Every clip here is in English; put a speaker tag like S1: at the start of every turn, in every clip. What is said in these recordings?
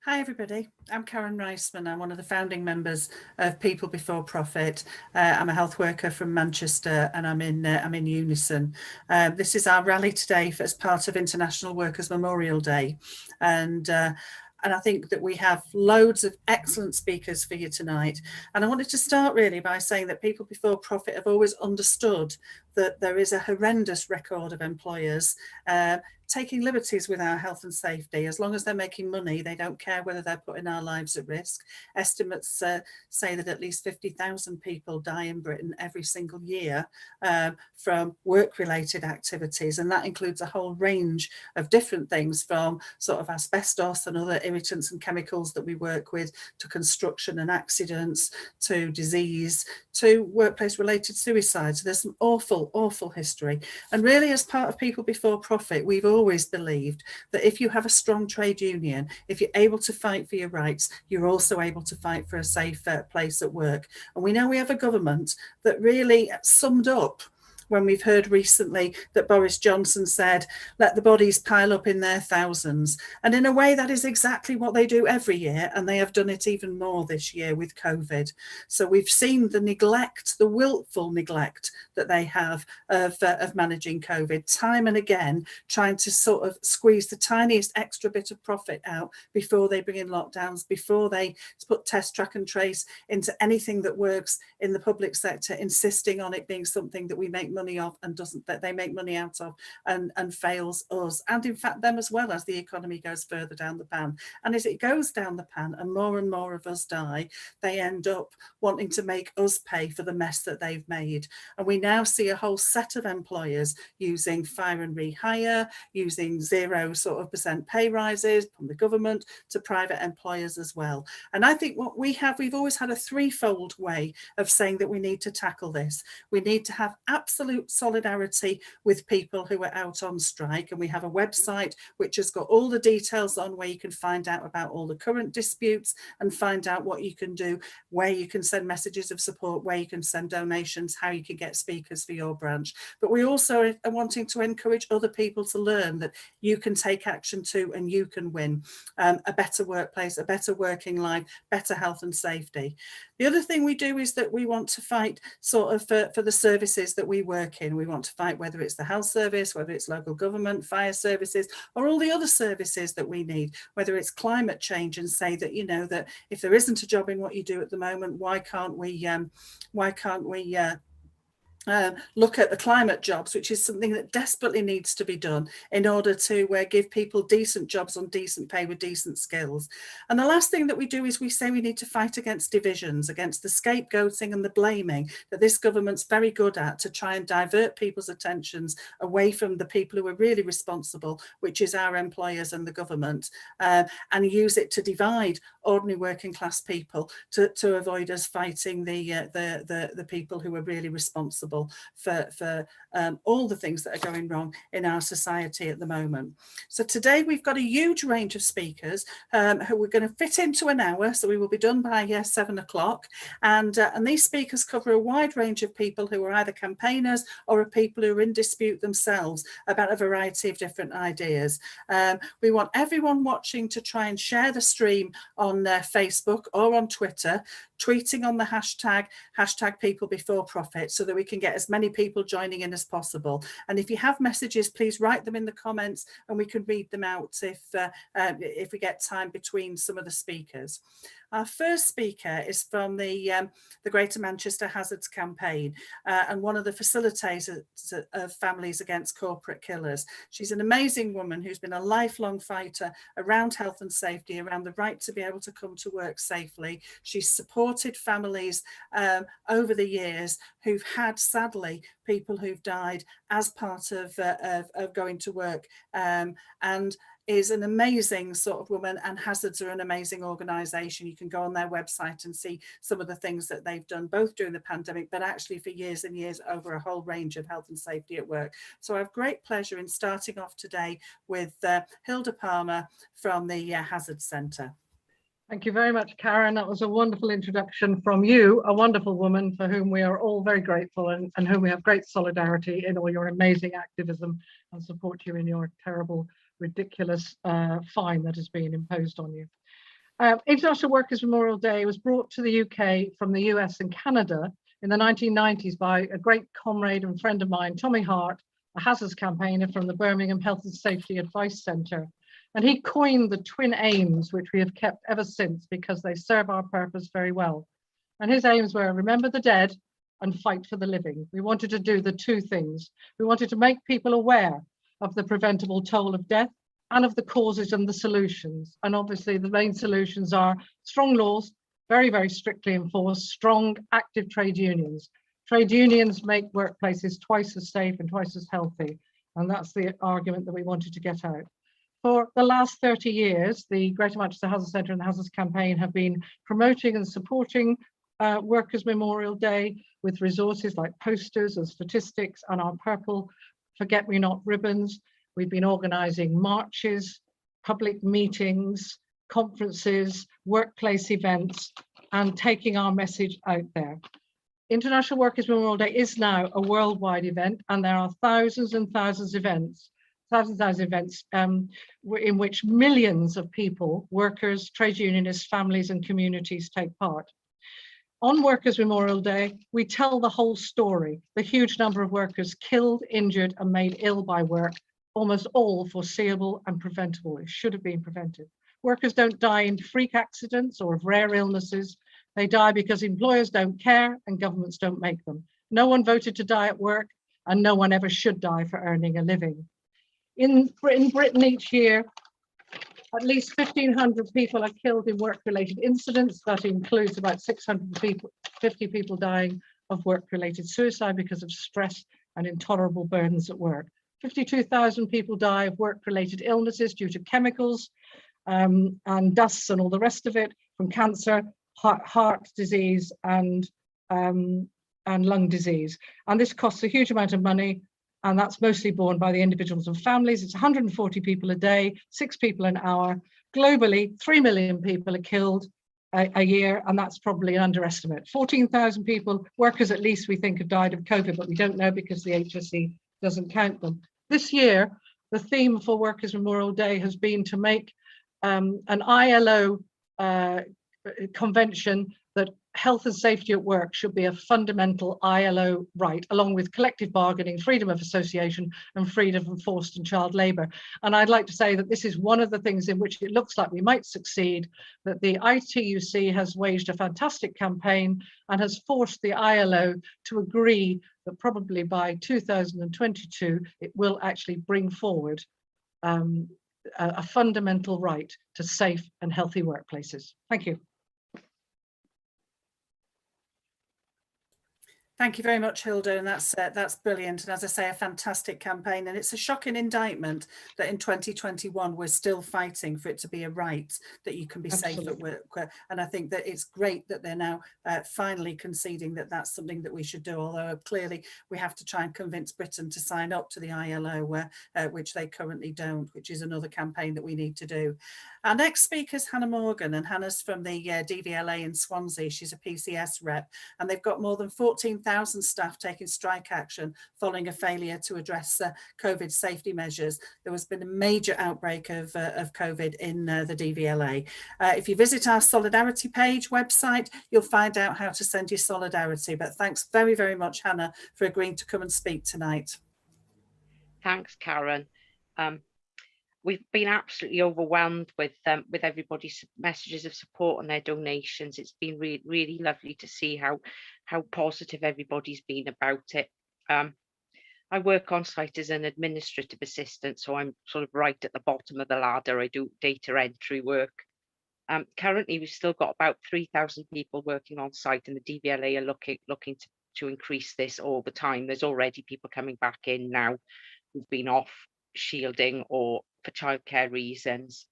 S1: Hi everybody, I'm Karen Reissmann. I'm one of the founding members of People Before Profit. I'm a health worker from Manchester and I'm in Unison. This is our rally today as part of International Workers' Memorial Day. And I think that we have loads of excellent speakers for you tonight. And I wanted to start really by saying that People Before Profit have always understood that there is a horrendous record of employers taking liberties with our health and safety. As long as they're making money, they don't care whether they're putting our lives at risk. Estimates say that at least 50,000 people die in Britain every single year from work-related activities, and that includes a whole range of different things, from sort of asbestos and other irritants and chemicals that we work with, to construction and accidents, to disease, to workplace-related suicide. So there's some awful history. And really, as part of People Before Profit, we've always believed that if you have a strong trade union, if you're able to fight for your rights, you're also able to fight for a safe place at work. And we know we have a government that really summed up when we've heard recently that Boris Johnson said, let the bodies pile up in their thousands. And in a way, that is exactly what they do every year. And they have done it even more this year with COVID. So we've seen the neglect, the willful neglect that they have of managing COVID, time and again, trying to sort of squeeze the tiniest extra bit of profit out before they bring in lockdowns, before they put test, track and trace into anything that works in the public sector, insisting on it being something that we make money of and doesn't, that they make money out of, and fails us, and in fact them as well, as the economy goes further down the pan. And as it goes down the pan and more of us die, they end up wanting to make us pay for the mess that they've made. And we now see a whole set of employers using fire and rehire, using 0% pay rises from the government to private employers as well. And I think what we've always had a threefold way of saying that we need to tackle this. We need to have absolute solidarity with people who are out on strike, and we have a website which has got all the details on where you can find out about all the current disputes and find out what you can do, where you can send messages of support, where you can send donations, how you can get speakers for your branch. But we also are wanting to encourage other people to learn that you can take action too, and you can win a better workplace, a better working life, better health and safety. The other thing we do is that we want to fight sort of for the services that we work in. We want to fight whether it's the health service, whether it's local government, fire services, or all the other services that we need, whether it's climate change, and say that, you know, that if there isn't a job in what you do at the moment, why can't we look at the climate jobs, which is something that desperately needs to be done in order to give people decent jobs on decent pay with decent skills. And the last thing that we do is we say we need to fight against divisions, against the scapegoating and the blaming that this government's very good at, to try and divert people's attentions away from the people who are really responsible, which is our employers and the government, and use it to divide ordinary working class people to avoid us fighting the people who are really responsible for all the things that are going wrong in our society at the moment. So today we've got a huge range of speakers who we're going to fit into an hour, so we will be done by 7 o'clock. And these speakers cover a wide range of people who are either campaigners or are people who are in dispute themselves about a variety of different ideas. We want everyone watching to try and share the stream on Facebook or on Twitter, tweeting on the hashtag People Before Profit, so that we can get as many people joining in as possible. And if you have messages, please write them in the comments and we can read them out if we get time between some of the speakers. Our first speaker is from the Greater Manchester Hazards Campaign and one of the facilitators of Families Against Corporate Killers. She's an amazing woman who's been a lifelong fighter around health and safety, around the right to be able to come to work safely. She's supported families over the years who've had, sadly, people who've died as part of going to work, and is an amazing sort of woman, and Hazards are an amazing organisation. You can go on their website and see some of the things that they've done, both during the pandemic, but actually for years and years over a whole range of health and safety at work. So I have great pleasure in starting off today with Hilda Palmer from the Hazards Centre.
S2: Thank you very much, Karen. That was a wonderful introduction from you, a wonderful woman for whom we are all very grateful, and whom we have great solidarity in all your amazing activism, and support you in your terrible, ridiculous fine that has been imposed on you. International Workers' Memorial Day was brought to the UK from the US and Canada in the 1990s by a great comrade and friend of mine, Tommy Hart, a hazards campaigner from the Birmingham Health and Safety Advice Centre. And he coined the twin aims, which we have kept ever since because they serve our purpose very well. And his aims were remember the dead and fight for the living. We wanted to do the two things. We wanted to make people aware of the preventable toll of death and of the causes and the solutions. And obviously the main solutions are strong laws, very, very strictly enforced, strong, active trade unions. Trade unions make workplaces twice as safe and twice as healthy. And that's the argument that we wanted to get out. For the last 30 years, the Greater Manchester Hazards Centre and the Hazards Campaign have been promoting and supporting Workers' Memorial Day with resources like posters and statistics and our purple forget-me-not ribbons. We've been organising marches, public meetings, conferences, workplace events, and taking our message out there. International Workers' Memorial Day is now a worldwide event, and there are thousands and thousands of events in which millions of people, workers, trade unionists, families, and communities take part. On Workers' Memorial Day, we tell the whole story, the huge number of workers killed, injured, and made ill by work, almost all foreseeable and preventable. It should have been prevented. Workers don't die in freak accidents or of rare illnesses. They die because employers don't care and governments don't make them. No one voted to die at work, and no one ever should die for earning a living. In Britain each year, at least 1,500 people are killed in work-related incidents. That includes about 650 people dying of work-related suicide because of stress and intolerable burdens at work. 52,000 people die of work-related illnesses due to chemicals and dust and all the rest of it, from cancer, heart disease, and lung disease. And this costs a huge amount of money, and that's mostly borne by the individuals and families. It's 140 people a day, 6 people an hour. Globally, 3 million people are killed a year, and that's probably an underestimate. 14,000 people, workers at least, we think have died of COVID, but we don't know because the HSE doesn't count them. This year, the theme for Workers' Memorial Day has been to make an ILO convention that health and safety at work should be a fundamental ILO right, along with collective bargaining, freedom of association, and freedom from forced and child labour. And I'd like to say that this is one of the things in which it looks like we might succeed, that the ITUC has waged a fantastic campaign and has forced the ILO to agree that probably by 2022, it will actually bring forward a fundamental right to safe and healthy workplaces. Thank you.
S1: Thank you very much, Hilda, and that's brilliant. And as I say, a fantastic campaign. And it's a shocking indictment that in 2021 we're still fighting for it to be a right that you can be Absolutely. Safe at work. And I think that it's great that they're now finally conceding that that's something that we should do. Although clearly we have to try and convince Britain to sign up to the ILO, which they currently don't, which is another campaign that we need to do. Our next speaker is Hannah Morgan, and Hannah's from the DVLA in Swansea. She's a PCS rep, and they've got more than 14,000 staff taking strike action following a failure to address COVID safety measures. There has been a major outbreak of COVID in the DVLA. If you visit our Solidarity page website, you'll find out how to send your solidarity. But thanks very, very much, Hannah, for agreeing to come and speak tonight.
S3: Thanks, Karen. We've been absolutely overwhelmed with everybody's messages of support and their donations. It's been really lovely to see how positive everybody's been about it. I work on site as an administrative assistant, so I'm sort of right at the bottom of the ladder. I do data entry work. Currently, we've still got about 3,000 people working on site, and the DVLA are looking to increase this all the time. There's already people coming back in now who've been off shielding or for childcare reasons.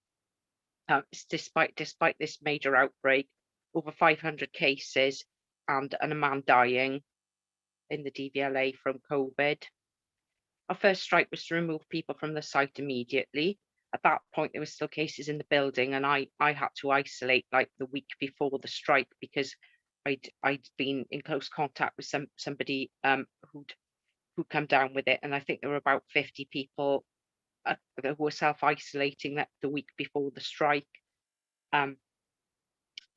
S3: Despite this major outbreak, over 500 cases and a man dying in the DVLA from COVID. Our first strike was to remove people from the site immediately. At that point, there were still cases in the building, and I had to isolate like the week before the strike because I'd been in close contact with somebody who'd come down with it, and I think there were about 50 people that were self-isolating that the week before the strike.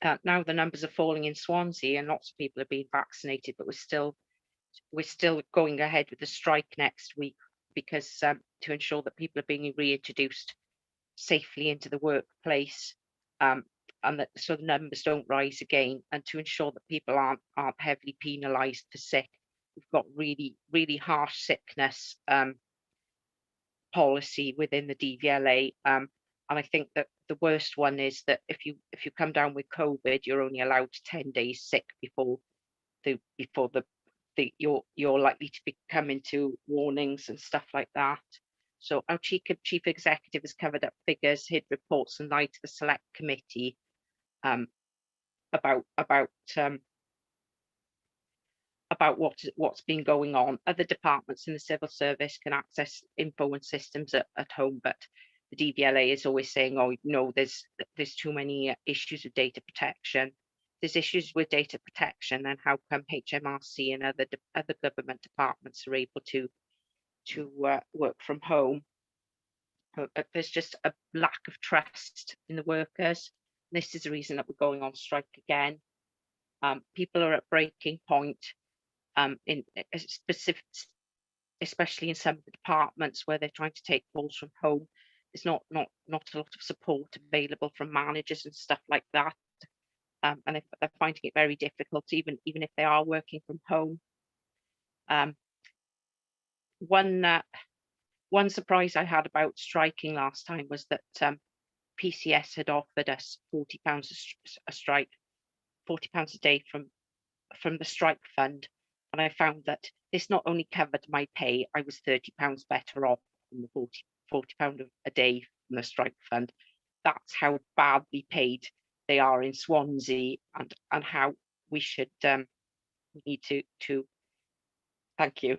S3: now the numbers are falling in Swansea and lots of people are being vaccinated, but we're still going ahead with the strike next week because to ensure that people are being reintroduced safely into the workplace, and that so the numbers don't rise again, and to ensure that people aren't heavily penalised for sick. We've got really harsh sickness policy within the DVLA, and I think that the worst one is that if you come down with COVID, you're only allowed 10 days sick before you're likely to be coming to warnings and stuff like that. So our chief executive has covered up figures, hid reports, and lied to the select committee about what's been going on. Other departments in the civil service can access info and systems at home, but the DVLA is always saying, oh no, there's too many issues with data protection. There's issues with data protection, and how come HMRC and other government departments are able to work from home? There's just a lack of trust in the workers. This is the reason that we're going on strike again. People are at breaking point, in specific, especially in some of the departments where they're trying to take calls from home. There's not a lot of support available from managers and stuff like that. And they're finding it very difficult, even if they are working from home. One surprise I had about striking last time was that PCS had offered us £40 a strike, £40 a day from the strike fund, and I found that this not only covered my pay, I was £30 better off than the £40 a day from the strike fund. That's how badly paid they are in Swansea, and how we should we need to thank you.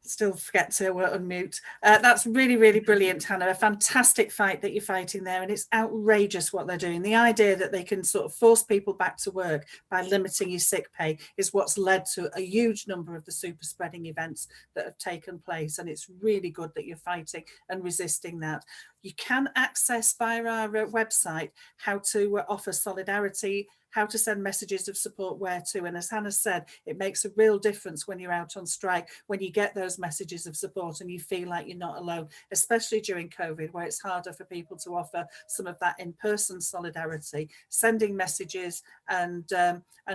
S1: Still forget to unmute. That's really brilliant, Hannah. A fantastic fight that you're fighting there, and it's outrageous what they're doing. The idea that they can sort of force people back to work by limiting your sick pay is what's led to a huge number of the super spreading events that have taken place, and it's really good that you're fighting and resisting that. You can access via our website how to offer solidarity, how to send messages of support where to. And as Hannah said, it makes a real difference when you're out on strike, when you get those messages of support and you feel like you're not alone, especially during COVID, where it's harder for people to offer some of that in-person solidarity. Sending messages and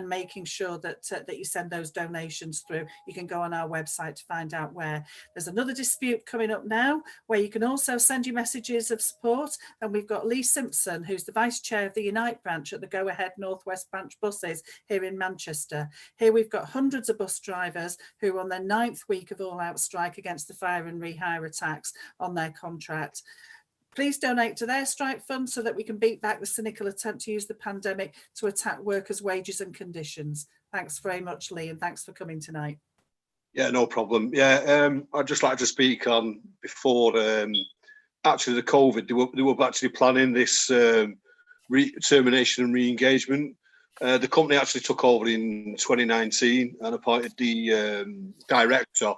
S1: making sure that you send those donations through. You can go on our website to find out where. There's another dispute coming up now where you can also send your messages of support, and we've got Lee Simpson, who's the Vice Chair of the Unite branch at the Go Ahead Northwest branch buses here in Manchester. Here we've got hundreds of bus drivers who are on their 9th week of all-out strike against the fire and rehire attacks on their contract. Please donate to their strike fund so that we can beat back the cynical attempt to use the pandemic to attack workers' wages and conditions. Thanks very much, Lee, and thanks for coming tonight.
S4: Yeah, no problem. Yeah, I'd just like to speak on before actually the COVID. They were actually planning this termination and re-engagement. The company actually took over in 2019 and appointed the director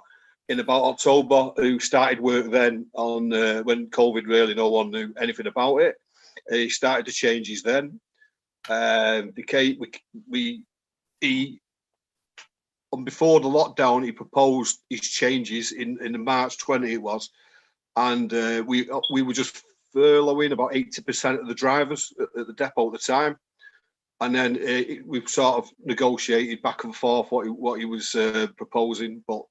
S4: in about October, who started work then on when COVID really no one knew anything about it. He started the changes then. Before the lockdown, he proposed his changes in March 20 it was, and we were just furloughing about 80% of the drivers at the depot at the time. And then we've sort of negotiated back and forth what he was proposing. But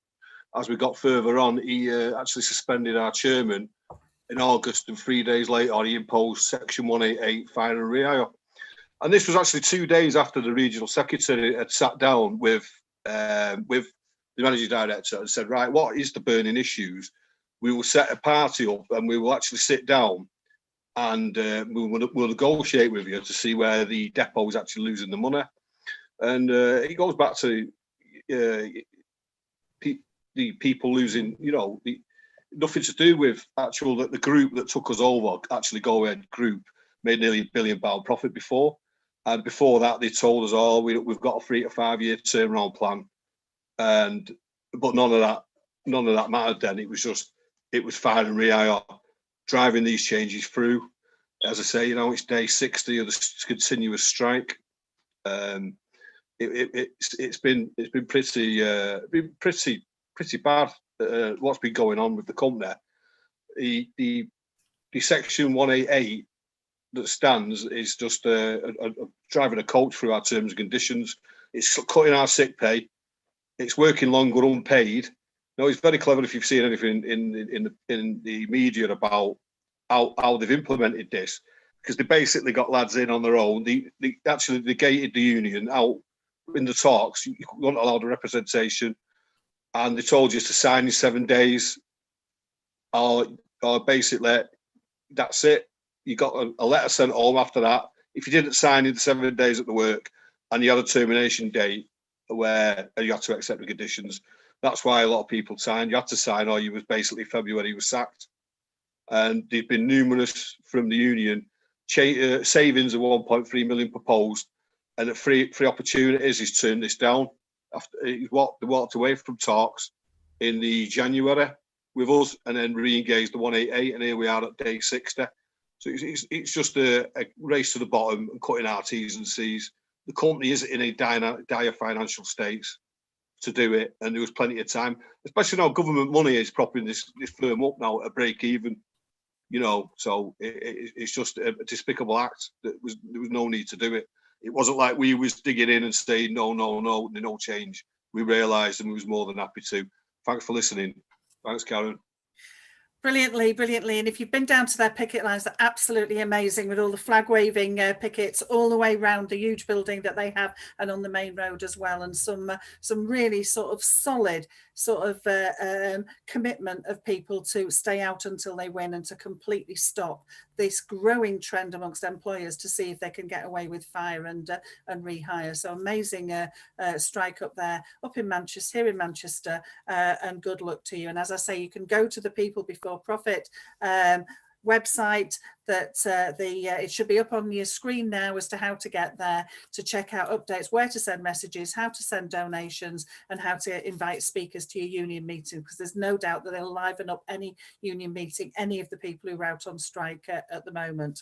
S4: as we got further on, he actually suspended our chairman in August, and 3 days later, he imposed Section 188 fire and rehire. And this was actually 2 days after the regional secretary had sat down with the managing director and said, right, what is the burning issues? We will set a party up and we will actually sit down and we'll negotiate with you to see where the depot is actually losing the money. And it goes back to the people losing, nothing to do with the group that took us over, actually Go Ahead Group, made nearly £1 billion profit before. And before that, they told us, we've got a 3 to 5 year turnaround plan. But none of that mattered then. It was just it was fire and rehire, driving these changes through. As I say, you know, it's day 60 of the continuous strike. It's been pretty bad. What's been going on with the company? The section 188 that stands is just driving a coach through our terms and conditions. It's cutting our sick pay. It's working longer unpaid. No, it's very clever if you've seen anything in the media about how they've implemented this, because they basically got lads in on their own. They actually negated the union out in the talks. You weren't allowed a representation, and they told you to sign in 7 days, or basically that's it. You got a letter sent home after that. If you didn't sign in the 7 days at the work, and you had a termination date where you had to accept the conditions, that's why a lot of people signed. You had to sign, or you was basically February you was sacked. And there've been numerous from the union savings of 1.3 million proposed, and at three opportunities he's turned this down. After he walked away from talks in the January with us, and then re-engaged the 188, and here we are at day 60. So it's just a race to the bottom and cutting our T's and C's. The company is in a dire financial state to do it, and there was plenty of time, especially now government money is propping this firm up now at break even. You know, so it's just a despicable act. There was no need to do it. It wasn't like we was digging in and saying no change. We realised, and we was more than happy to. Thanks for listening. Thanks, Karen.
S1: Brilliantly. And if you've been down to their picket lines, they're absolutely amazing, with all the flag waving pickets all the way around the huge building that they have, and on the main road as well, and some really sort of solid commitment of people to stay out until they win, and to completely stop this growing trend amongst employers to see if they can get away with fire and rehire. So amazing strike up there, up in Manchester, here in Manchester, and good luck to you. And as I say, you can go to the People Before Profit website that it should be up on your screen now as to how to get there, to check out updates, where to send messages, how to send donations, and how to invite speakers to your union meeting, because there's no doubt that they'll liven up any union meeting, any of the people who are out on strike at the moment.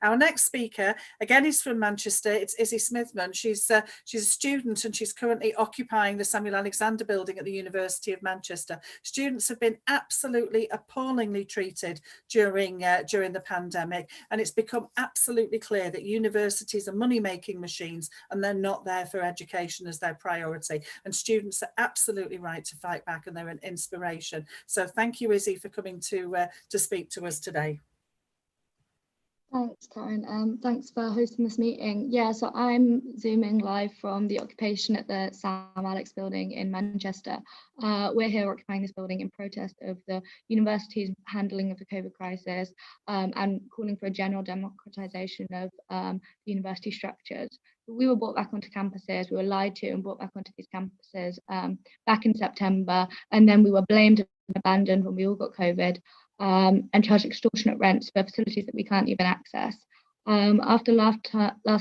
S1: Our next speaker, again, is from Manchester. It's Izzy Smithemen. She's a student, and she's currently occupying the Samuel Alexander building at the University of Manchester. Students have been absolutely appallingly treated during the pandemic, and it's become absolutely clear that universities are money-making machines, and they're not there for education as their priority. And students are absolutely right to fight back, and they're an inspiration. So thank you, Izzy, for coming to speak to us today.
S5: Thanks, Karen. Thanks for hosting this meeting. Yeah, so I'm Zooming live from the occupation at the Sam Alex building in Manchester. We're here occupying this building in protest of the university's handling of the COVID crisis, and calling for a general democratisation of the university structures. We were brought back onto campuses, we were lied to and brought back onto these campuses back in September, and then we were blamed and abandoned when we all got COVID. And charge extortionate rents for facilities that we can't even access. After last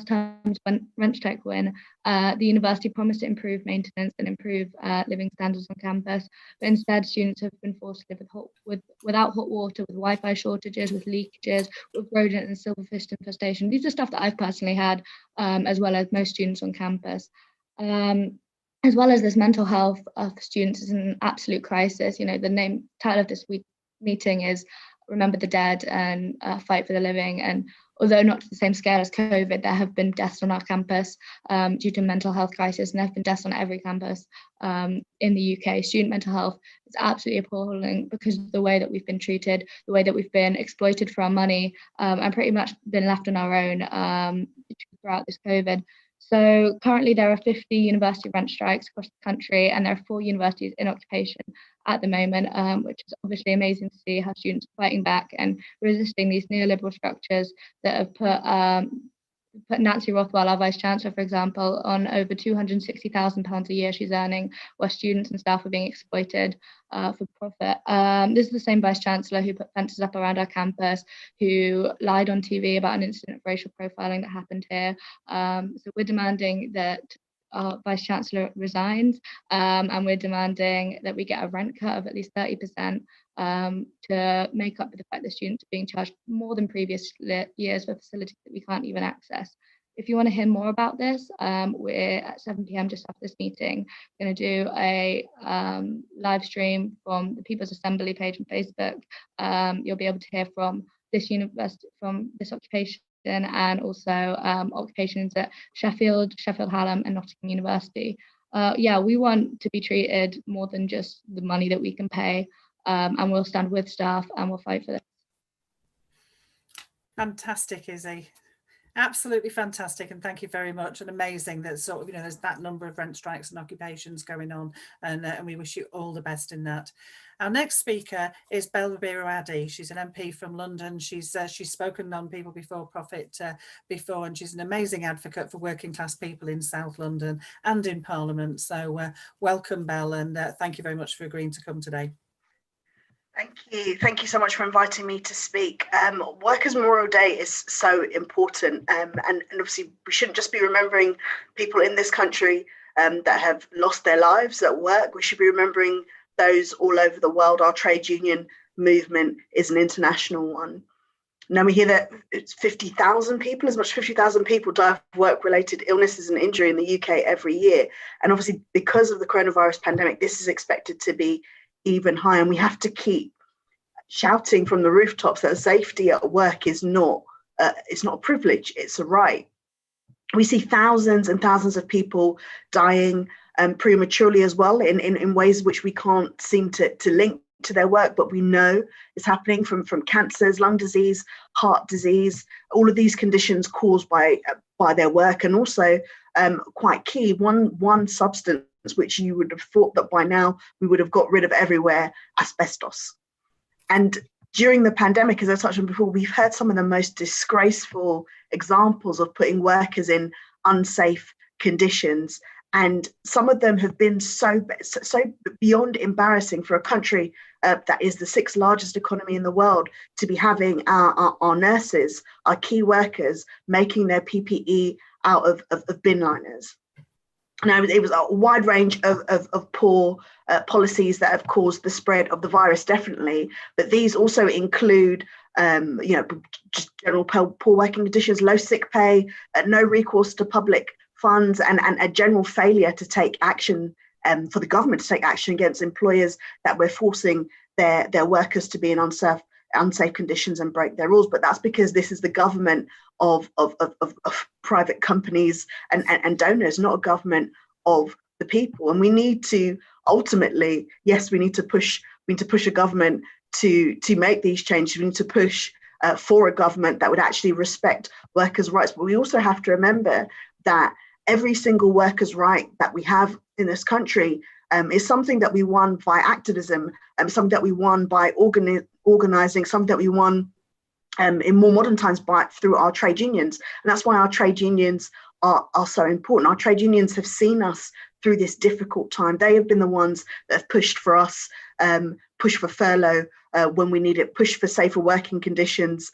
S5: term's rent strike win, the university promised to improve maintenance and improve living standards on campus, but instead students have been forced to live without hot water, with Wi-Fi shortages, with leakages, with rodent and silverfish infestation. These are stuff that I've personally had, as well as most students on campus. As well as this, mental health of students is an absolute crisis. You know, the title of this week's meeting is Remember the Dead and Fight for the Living. And although not to the same scale as COVID, there have been deaths on our campus due to mental health crisis, and there have been deaths on every campus in the UK. Student mental health is absolutely appalling because of the way that we've been treated, the way that we've been exploited for our money, and pretty much been left on our own throughout this COVID. So currently there are 50 university rent strikes across the country, and there are 4 universities in occupation at the moment, which is obviously amazing to see how students are fighting back and resisting these neoliberal structures that have put Nancy Rothwell, our Vice-Chancellor, for example, on over £260,000 a year she's earning, while students and staff are being exploited for profit. This is the same Vice-Chancellor who put fences up around our campus, who lied on TV about an incident of racial profiling that happened here. So we're demanding that our Vice Chancellor resigns, and we're demanding that we get a rent cut of at least 30% to make up for the fact that students are being charged more than previous years for facilities that we can't even access. If you want to hear more about this, we're at 7 p.m. just after this meeting going to do a live stream from the People's Assembly page on Facebook. You'll be able to hear from this university, from this occupation, and also occupations at Sheffield, Hallam and Nottingham University. Yeah, we want to be treated more than just the money that we can pay, and we'll stand with staff and we'll fight for this.
S1: Fantastic, Izzy. Absolutely fantastic, and thank you very much. And amazing that sort of, there's that number of rent strikes and occupations going on, and we wish you all the best in that. Our next speaker is Ribeiro-Addy. She's an MP from London. She's spoken on People Before Profit before, and she's an amazing advocate for working class people in South London and in Parliament. So welcome, Belle, and thank you very much for agreeing to come today.
S6: Thank you. Thank you so much for inviting me to speak. Workers' Memorial Day is so important, and obviously we shouldn't just be remembering people in this country that have lost their lives at work. We should be remembering those all over the world. Our trade union movement is an international one. Now we hear that it's 50,000 people, as much as 50,000 people die of work-related illnesses and injury in the UK every year. And obviously because of the coronavirus pandemic, this is expected to be even higher, and we have to keep shouting from the rooftops that safety at work is not it's not a privilege, it's a right. We see thousands and thousands of people dying prematurely as well in ways which we can't seem to link to their work, but we know it's happening from cancers, lung disease, heart disease, all of these conditions caused by their work. And also quite key, one substance which you would have thought that by now we would have got rid of everywhere, asbestos. And during the pandemic, as I touched on before, we've heard some of the most disgraceful examples of putting workers in unsafe conditions. And some of them have been so beyond embarrassing for a country that is the 6th largest economy in the world to be having our nurses, our key workers, making their PPE out of bin liners. Now, it was a wide range of poor policies that have caused the spread of the virus, definitely. But these also include, just general poor working conditions, low sick pay, no recourse to public funds, and a general failure to take action, for the government to take action against employers that were forcing their workers to be in unsafe conditions and break their rules. But that's because this is the government of private companies and donors, not a government of the people. And we need to ultimately, yes, we need to push a government to make these changes. We need to push for a government that would actually respect workers' rights. But we also have to remember that every single workers' right that we have in this country is something that we won by activism, something that we won by organising, something that we won in more modern times through our trade unions. And that's why our trade unions are so important. Our trade unions have seen us through this difficult time. They have been the ones that have pushed for us, pushed for furlough when we need it, pushed for safer working conditions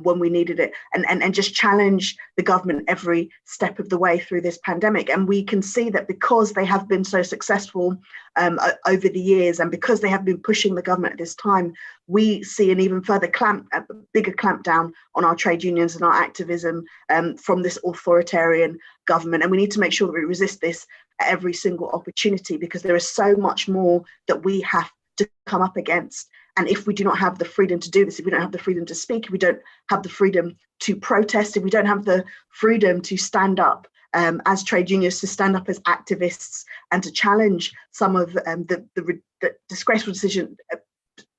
S6: when we needed it, and just challenge the government every step of the way through this pandemic. And we can see that because they have been so successful over the years, and because they have been pushing the government at this time, we see an even further bigger clampdown on our trade unions and our activism from this authoritarian government. And we need to make sure that we resist this at every single opportunity, because there is so much more that we have to come up against. And if we do not have the freedom to do this, if we don't have the freedom to speak, if we don't have the freedom to protest, if we don't have the freedom to stand up as trade unions, to stand up as activists, and to challenge some of the disgraceful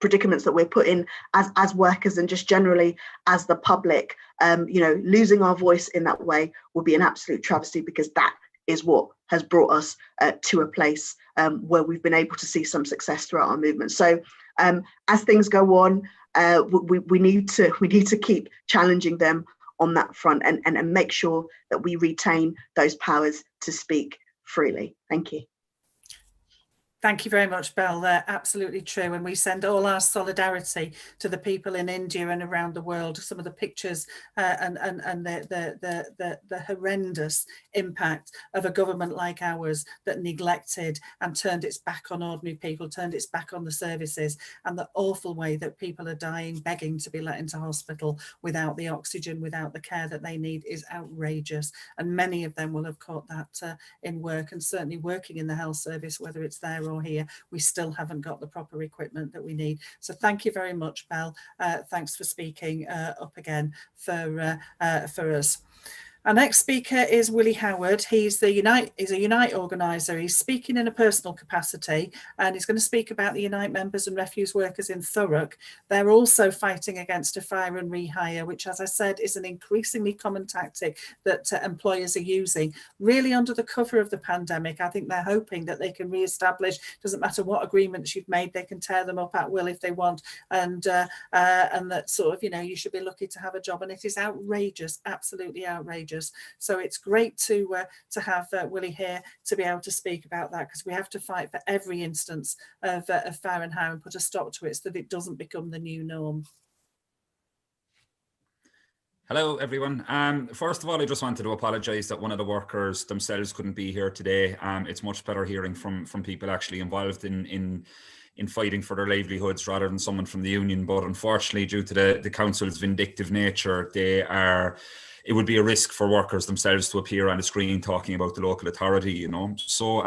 S6: predicaments that we're put in as workers and just generally as the public, losing our voice in that way would be an absolute travesty, because that is what has brought us to a place where we've been able to see some success throughout our movement. So as things go on, we need to keep challenging them on that front and make sure that we retain those powers to speak freely. Thank you.
S1: Thank you very much, Belle. Absolutely true. And we send all our solidarity to the people in India and around the world. Some of the pictures and the horrendous impact of a government like ours that neglected and turned its back on ordinary people, turned its back on the services, and the awful way that people are dying, begging to be let into hospital without the oxygen, without the care that they need, is outrageous. And many of them will have caught that in work, and certainly working in the health service, whether it's there or here, we still haven't got the proper equipment that we need. So thank you very much, Belle. Thanks for speaking up again for us. Our next speaker is Willie Howard. He's a Unite organiser. He's speaking in a personal capacity, and he's going to speak about the Unite members and refuse workers in Thurrock. They're also fighting against a fire and rehire, which, as I said, is an increasingly common tactic that employers are using, really under the cover of the pandemic. I think they're hoping that they can re-establish, doesn't matter what agreements you've made, they can tear them up at will if they want, and that sort of, you should be lucky to have a job. And it is outrageous, absolutely outrageous. So it's great to have Willie here to be able to speak about that, because we have to fight for every instance of fire and hire and put a stop to it so that it doesn't become the new norm.
S7: Hello, everyone. First of all, I just wanted to apologise that one of the workers themselves couldn't be here today. It's much better hearing from people actually involved in fighting for their livelihoods rather than someone from the union. But unfortunately, due to the council's vindictive nature, it would be a risk for workers themselves to appear on the screen talking about the local authority, So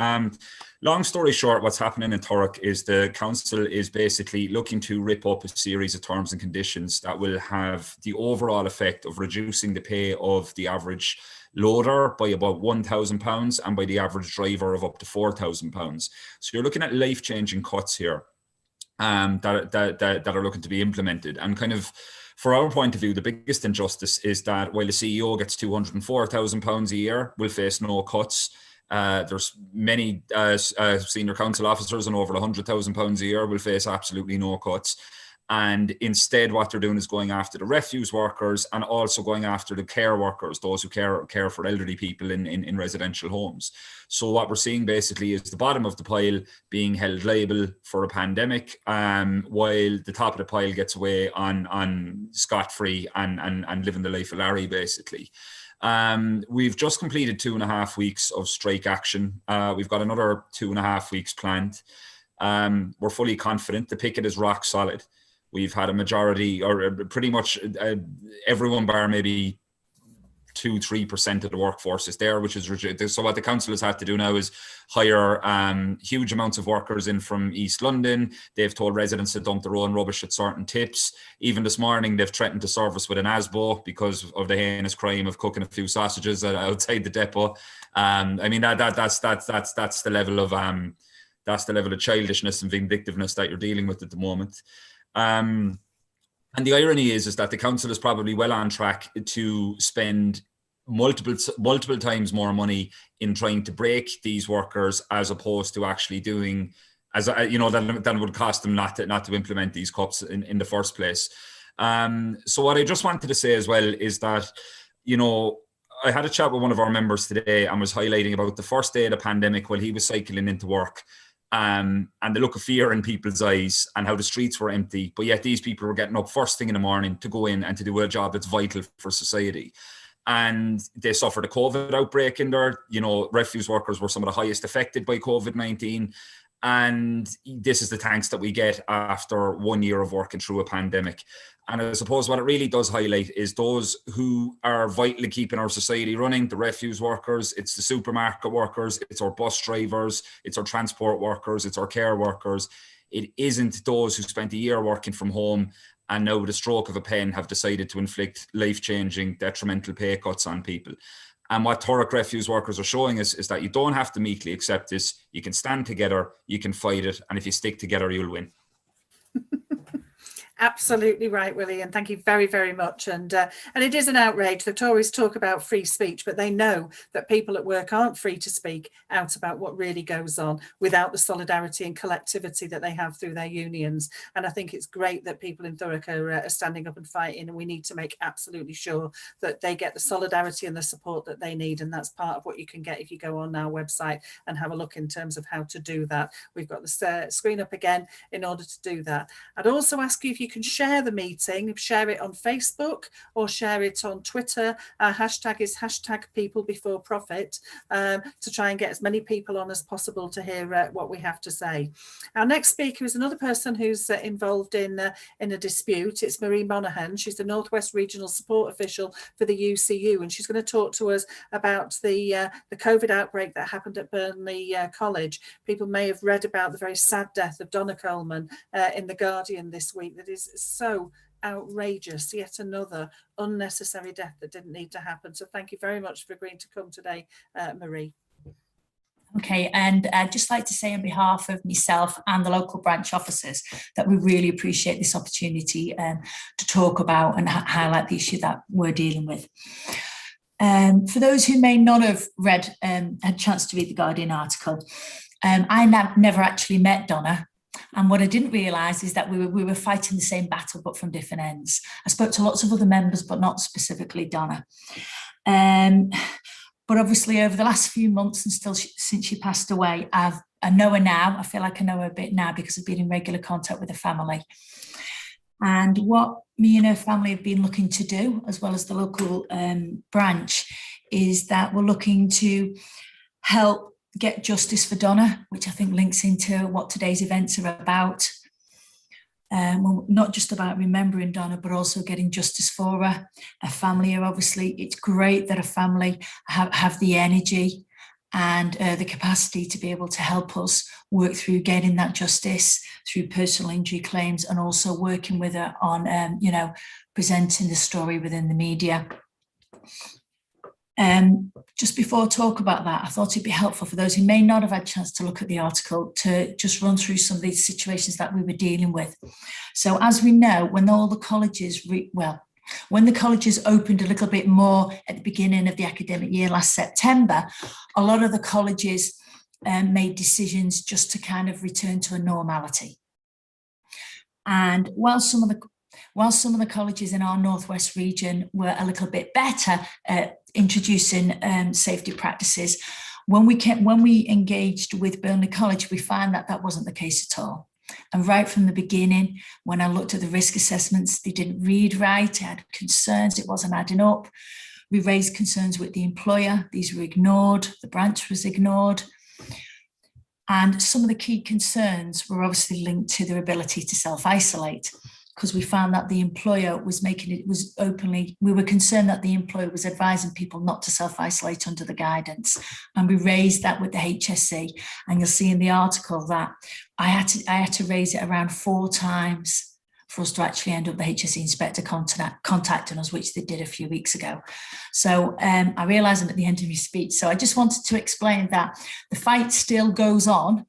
S7: long story short, what's happening in Thurrock is the council is basically looking to rip up a series of terms and conditions that will have the overall effect of reducing the pay of the average loader by about £1,000 and by the average driver of up to £4,000. So you're looking at life-changing cuts here that are looking to be implemented. And kind of, for our point of view, the biggest injustice is that while the CEO gets £204,000 a year, will face no cuts. There's many senior council officers on over £100,000 a year will face absolutely no cuts. And instead, what they're doing is going after the refuse workers and also going after the care workers, those who care for elderly people in residential homes. So what we're seeing basically is the bottom of the pile being held liable for a pandemic, while the top of the pile gets away on scot-free and living the life of Larry, basically. We've just completed 2.5 weeks of strike action. We've got another 2.5 weeks planned. We're fully confident. The picket is rock solid. We've had a majority, or pretty much everyone bar maybe 2-3% of the workforce is there, which is ridiculous. So what the council has had to do now is hire huge amounts of workers in from East London. They've told residents to dump their own rubbish at certain tips. Even this morning, they've threatened to serve us with an ASBO because of the heinous crime of cooking a few sausages outside the depot. I mean, that's the level of childishness and vindictiveness that you're dealing with at the moment. And the irony is that the council is probably well on track to spend multiple times more money in trying to break these workers, as opposed to actually doing, that would cost them not to implement these cuts in the first place. So what I just wanted to say as well is that, I had a chat with one of our members today and was highlighting about the first day of the pandemic while he was cycling into work. And the look of fear in people's eyes and how the streets were empty, but yet these people were getting up first thing in the morning to go in and to do a job that's vital for society. And they suffered a COVID outbreak in there. Refuse workers were some of the highest affected by COVID-19. And this is the thanks that we get after 1 year of working through a pandemic. And I suppose what it really does highlight is those who are vitally keeping our society running, the refuse workers, it's the supermarket workers, it's our bus drivers, it's our transport workers, it's our care workers. It isn't those who spent a year working from home and now with a stroke of a pen have decided to inflict life-changing detrimental pay cuts on people. And what Thurrock refuse workers are showing us is that you don't have to meekly accept this. You can stand together, you can fight it, and if you stick together, you'll win.
S1: Absolutely right, Willie, and thank you very, very much. And it is an outrage. The Tories talk about free speech, but they know that people at work aren't free to speak out about what really goes on without the solidarity and collectivity that they have through their unions. And I think it's great that people in Thurrock are standing up and fighting, and we need to make absolutely sure that they get the solidarity and the support that they need. And that's part of what you can get if you go on our website and have a look in terms of how to do that. We've got the screen up again in order to do that. I'd also ask you if you can share the meeting, share it on Facebook or share it on Twitter. Our hashtag is #PeopleBeforeProfit, to try and get as many people on as possible to hear what we have to say. Our next speaker is another person who's involved in a dispute. It's Marie Monaghan. She's the Northwest Regional Support Official for the UCU, and she's going to talk to us about the COVID outbreak that happened at Burnley College. People may have read about the very sad death of Donna Coleman in The Guardian this week. That is so outrageous, yet another unnecessary death that didn't need to happen. So thank you very much for agreeing to come today, Marie.
S8: Okay, and I'd just like to say on behalf of myself and the local branch officers that we really appreciate this opportunity to talk about and highlight the issue that we're dealing with. For those who may not have read, had a chance to read the Guardian article, I never actually met Donna. And what I didn't realise is that we were fighting the same battle, but from different ends. I spoke to lots of other members, but not specifically Donna. But obviously over the last few months and still since she passed away, I know her now. I feel like I know her a bit now because I've been in regular contact with her family. And what me and her family have been looking to do, as well as the local branch, is that we're looking to help get justice for Donna, which I think links into what today's events are about. Not just about remembering Donna, but also getting justice for her. Her family are obviously, it's great that her family have the energy and the capacity to be able to help us work through getting that justice through personal injury claims, and also working with her on, presenting the story within the media. Just before I talk about that, I thought it'd be helpful for those who may not have had a chance to look at the article to just run through some of these situations that we were dealing with. So as we know, when all the colleges, when the colleges opened a little bit more at the beginning of the academic year last September, a lot of the colleges made decisions just to kind of return to a normality. And while some of the colleges in our Northwest region were a little bit better at introducing safety practices, when we engaged with Burnley College, we found that that wasn't the case at all. And right from the beginning, when I looked at the risk assessments, they didn't read right, I had concerns, it wasn't adding up. We raised concerns with the employer, these were ignored, the branch was ignored. And some of the key concerns were obviously linked to their ability to self-isolate, because we found that the employer was we were concerned that the employer was advising people not to self-isolate under the guidance. And we raised that with the HSE. And you'll see in the article that I had to raise it around 4 times for us to actually end up the HSE inspector contacting us, which they did a few weeks ago. So I realise I'm at the end of my speech. So I just wanted to explain that the fight still goes on.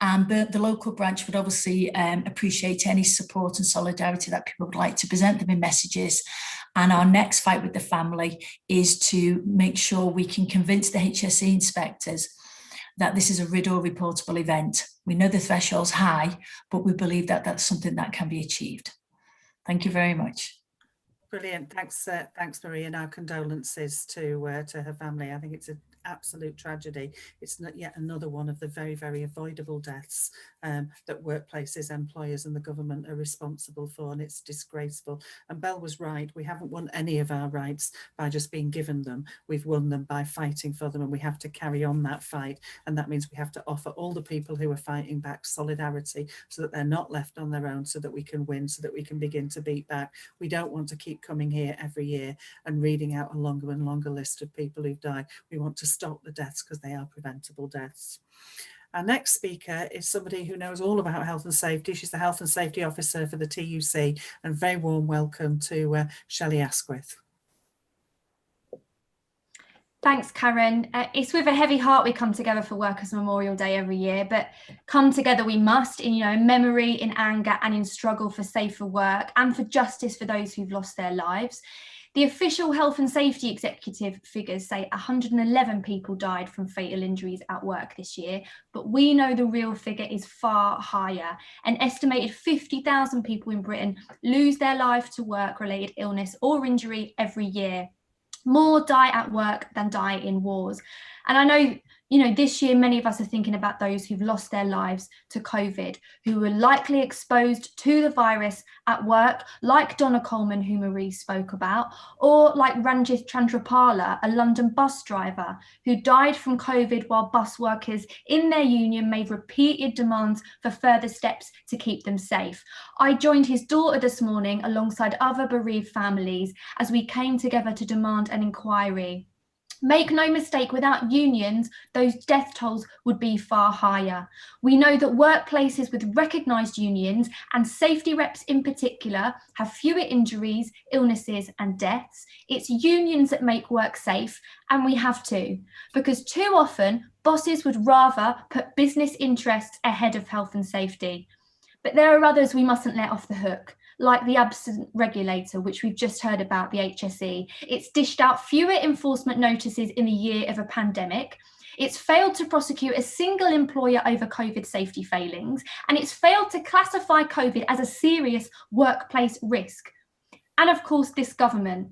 S8: And the local branch would obviously appreciate any support and solidarity that people would like to present them in messages. And our next fight with the family is to make sure we can convince the HSE inspectors that this is a RIDDOR reportable event. We know the threshold's high, but we believe that that's something that can be achieved. Thank you very much.
S1: Brilliant. Thanks, Marie, and our condolences to her family. I think it's an absolute tragedy. It's not yet another one of the very, very avoidable deaths that workplaces, employers and the government are responsible for, and it's disgraceful. And Belle was right. We haven't won any of our rights by just being given them. We've won them by fighting for them, and we have to carry on that fight. And that means we have to offer all the people who are fighting back solidarity so that they're not left on their own, so that we can win, so that we can begin to beat back. We don't want to keep coming here every year and reading out a longer and longer list of people who've died. We want to stop the deaths because they are preventable deaths. Our next speaker is somebody who knows all about health and safety. She's the Health and Safety Officer for the TUC, and very warm welcome to Shelly Asquith.
S9: Thanks, Karen. It's with a heavy heart we come together for Workers' Memorial Day every year, but come together we must in, in memory, in anger and in struggle for safer work and for justice for those who've lost their lives. The official health and safety executive figures say 111 people died from fatal injuries at work this year, but we know the real figure is far higher. An estimated 50,000 people in Britain lose their life to work-related illness or injury every year. More die at work than die in wars. And I know, this year, many of us are thinking about those who've lost their lives to COVID, who were likely exposed to the virus at work, like Donna Coleman, who Marie spoke about, or like Ranjith Chandrapala, a London bus driver who died from COVID while bus workers in their union made repeated demands for further steps to keep them safe. I joined his daughter this morning alongside other bereaved families as we came together to demand an inquiry. Make no mistake, without unions, those death tolls would be far higher. We know that workplaces with recognised unions, and safety reps in particular, have fewer injuries, illnesses and deaths. It's unions that make work safe, and we have to, because too often bosses would rather put business interests ahead of health and safety. But there are others we mustn't let off the hook, like the absent regulator, which we've just heard about, the HSE. It's dished out fewer enforcement notices in the year of a pandemic. It's failed to prosecute a single employer over COVID safety failings, and it's failed to classify COVID as a serious workplace risk. And of course, this government.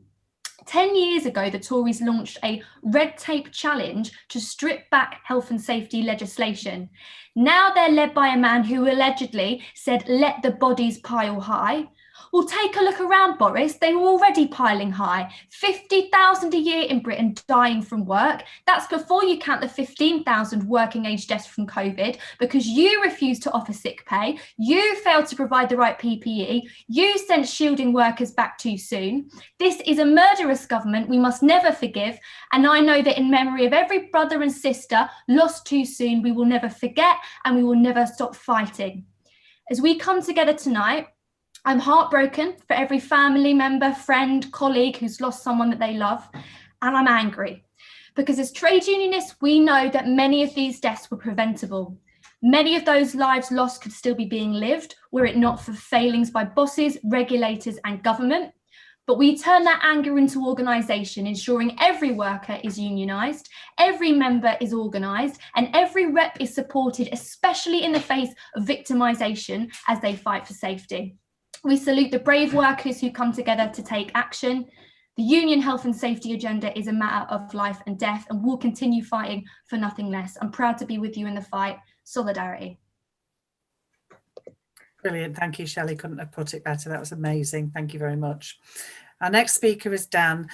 S9: 10 years ago, the Tories launched a red tape challenge to strip back health and safety legislation. Now they're led by a man who allegedly said, "Let the bodies pile high." Well, take a look around, Boris. They were already piling high. 50,000 a year in Britain dying from work. That's before you count the 15,000 working age deaths from COVID, because you refused to offer sick pay. You failed to provide the right PPE. You sent shielding workers back too soon. This is a murderous government we must never forgive. And I know that in memory of every brother and sister lost too soon, we will never forget and we will never stop fighting. As we come together tonight, I'm heartbroken for every family member, friend, colleague who's lost someone that they love, and I'm angry because as trade unionists, we know that many of these deaths were preventable. Many of those lives lost could still be being lived were it not for failings by bosses, regulators and government. But we turn that anger into organisation, ensuring every worker is unionised, every member is organised, and every rep is supported, especially in the face of victimisation as they fight for safety. We salute the brave workers who come together to take action. The union health and safety agenda is a matter of life and death, and we'll continue fighting for nothing less. I'm proud to be with you in the fight. Solidarity.
S1: Brilliant. Thank you, Shelley. Couldn't have put it better. That was amazing. Thank you very much. Our next speaker is Dan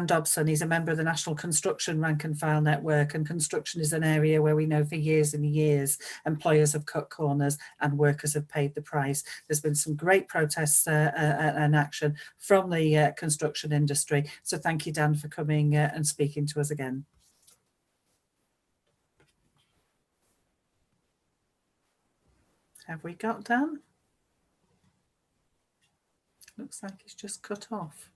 S1: Dobson. He's a member of the National Construction Rank and File Network, and construction is an area where we know for years and years employers have cut corners and workers have paid the price. There's been some great protests and action from the construction industry. So thank you, Dan, for coming and speaking to us again. Have we got Dan? Looks like he's just cut off.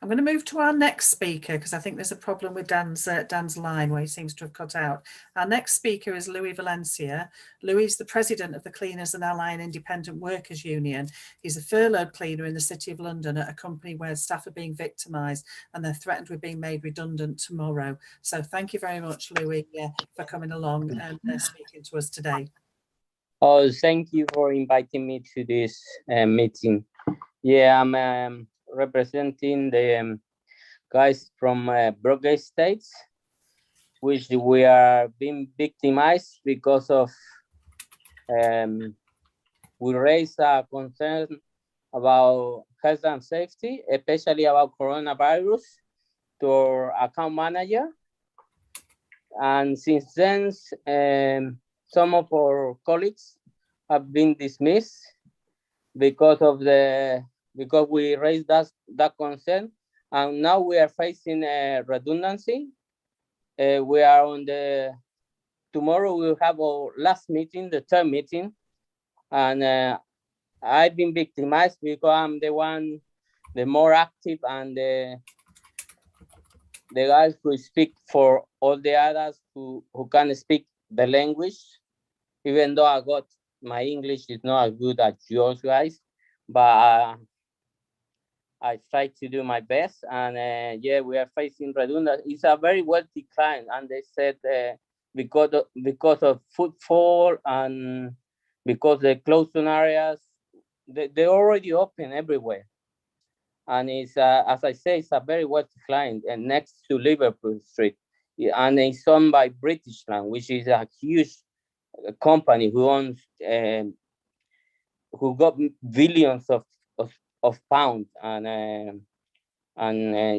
S1: I'm going to move to our next speaker because I think there's a problem with Dan's line where he seems to have cut out. Our next speaker is Valencia. Louis is the president of the Cleaners and Allied Independent Workers Union. He's a furloughed cleaner in the City of London at a company where staff are being victimised and they're threatened with being made redundant tomorrow. So thank you very much, Louis, for coming along and speaking to us today.
S10: Oh, thank you for inviting me to this meeting. Yeah, I'm representing the guys from Broadgate States, which we are being victimized because of we raise a concern about health and safety, especially about coronavirus, to our account manager. And since then, some of our colleagues have been dismissed because we raised that concern, and now we are facing redundancy. We are on tomorrow we'll have our last meeting, the third meeting, and I've been victimized because I'm the more active and the guys who speak for all the others who can speak the language, even though my English is not as good as yours guys, but I try to do my best. And yeah, we are facing redundant. It's a very wealthy client, and they said because of footfall and because the closed-down areas, they're already open everywhere. And it's, as I say, it's a very wealthy client and next to Liverpool Street. And it's owned by British Land, which is a huge company who owns, who got billions of pounds. And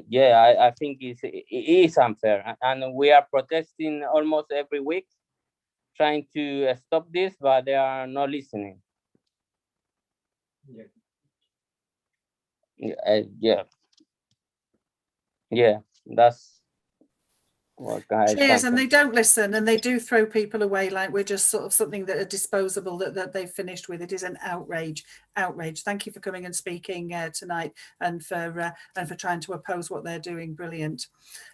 S10: yeah, I think it is unfair. And we are protesting almost every week, trying to stop this, but they are not listening. Yeah, that's what guys.
S1: Cheers, and they don't listen, and they do throw people away like we're just sort of something that are disposable that they've finished with. It is an outrage. Thank you for coming and speaking tonight, and for trying to oppose what they're doing. Brilliant.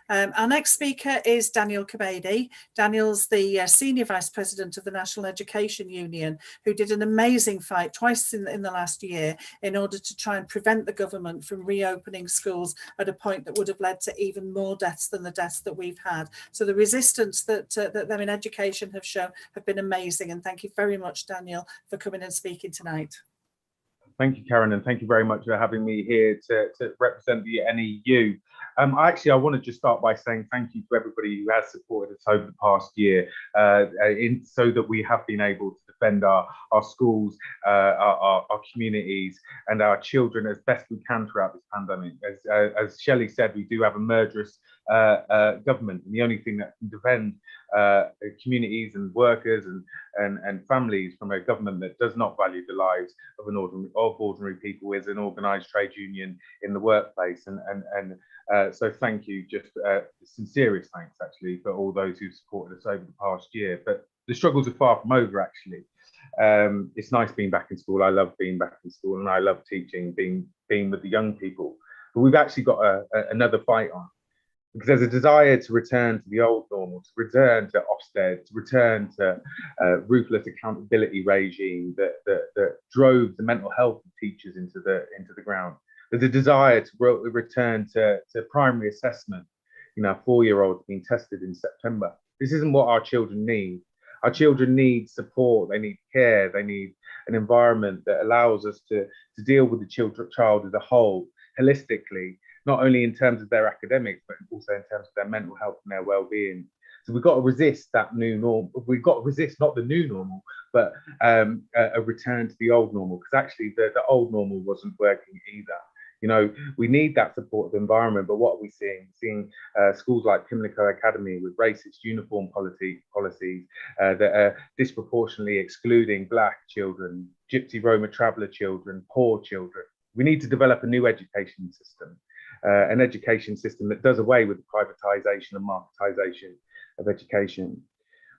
S1: Our next speaker is Daniel Kebede. Daniel's the Senior Vice President of the National Education Union, who did an amazing fight twice in the last year in order to try and prevent the government from reopening schools at a point that would have led to even more deaths than the deaths that we've had. So the resistance that them in education have shown have been amazing. And thank you very much, Daniel, for coming and speaking tonight.
S11: Thank you, Karen, and thank you very much for having me here to represent the NEU. I want to just start by saying thank you to everybody who has supported us over the past year, so that we have been able to defend our schools, our communities, and our children as best we can throughout this pandemic. As Shelly said, we do have a murderous government, and the only thing that can defend communities and workers and families from a government that does not value the lives of ordinary people is an organised trade union in the workplace. So thank you, just sincerest thanks actually for all those who supported us over the past year. But the struggles are far from over actually. It's nice being back in school. I love being back in school, and I love teaching, being with the young people. But we've actually got another fight on, because there's a desire to return to the old normal, to return to Ofsted, to return to ruthless accountability regime that drove the mental health of teachers into the ground. There's a desire to return to primary assessment. You know, 4-year-olds being tested in September. This isn't what our children need. Our children need support, they need care, they need an environment that allows us to deal with the child as a whole, holistically, not only in terms of their academics, but also in terms of their mental health and their well-being. So we've got to resist that new norm. We've got to resist not the new normal, but a return to the old normal, because actually the old normal wasn't working either. You know, we need that supportive environment, but what are we seeing? Seeing schools like Pimlico Academy with racist uniform policies that are disproportionately excluding Black children, Gypsy Roma traveller children, poor children. We need to develop a new education system. An education system that does away with the privatisation and marketisation of education.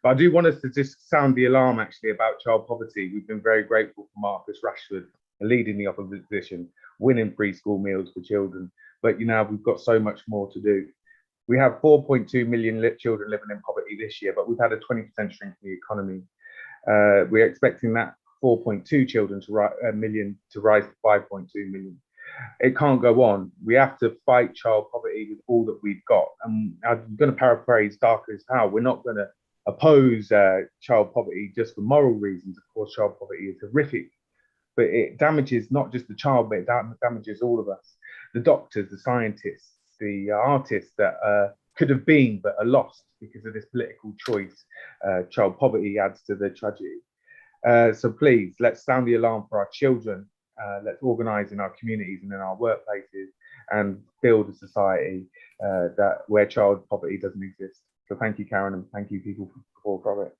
S11: But I do want us to just sound the alarm actually about child poverty. We've been very grateful for Marcus Rashford leading the opposition, winning free school meals for children. But you know, we've got so much more to do. We have 4.2 million children living in poverty this year, but we've had a 20% shrink in the economy. We're expecting that 4.2 million to rise to 5.2 million. It can't go on. We have to fight child poverty with all that we've got. And I'm going to paraphrase Darker is How. We're not going to oppose child poverty just for moral reasons. Of course, child poverty is horrific, but it damages not just the child, but it damages all of us. The doctors, the scientists, the artists that could have been but are lost because of this political choice. Child poverty adds to the tragedy. So please, let's sound the alarm for our children. Let's organise in our communities and in our workplaces and build a society where child poverty doesn't exist. So thank you, Karen, and thank you people for it.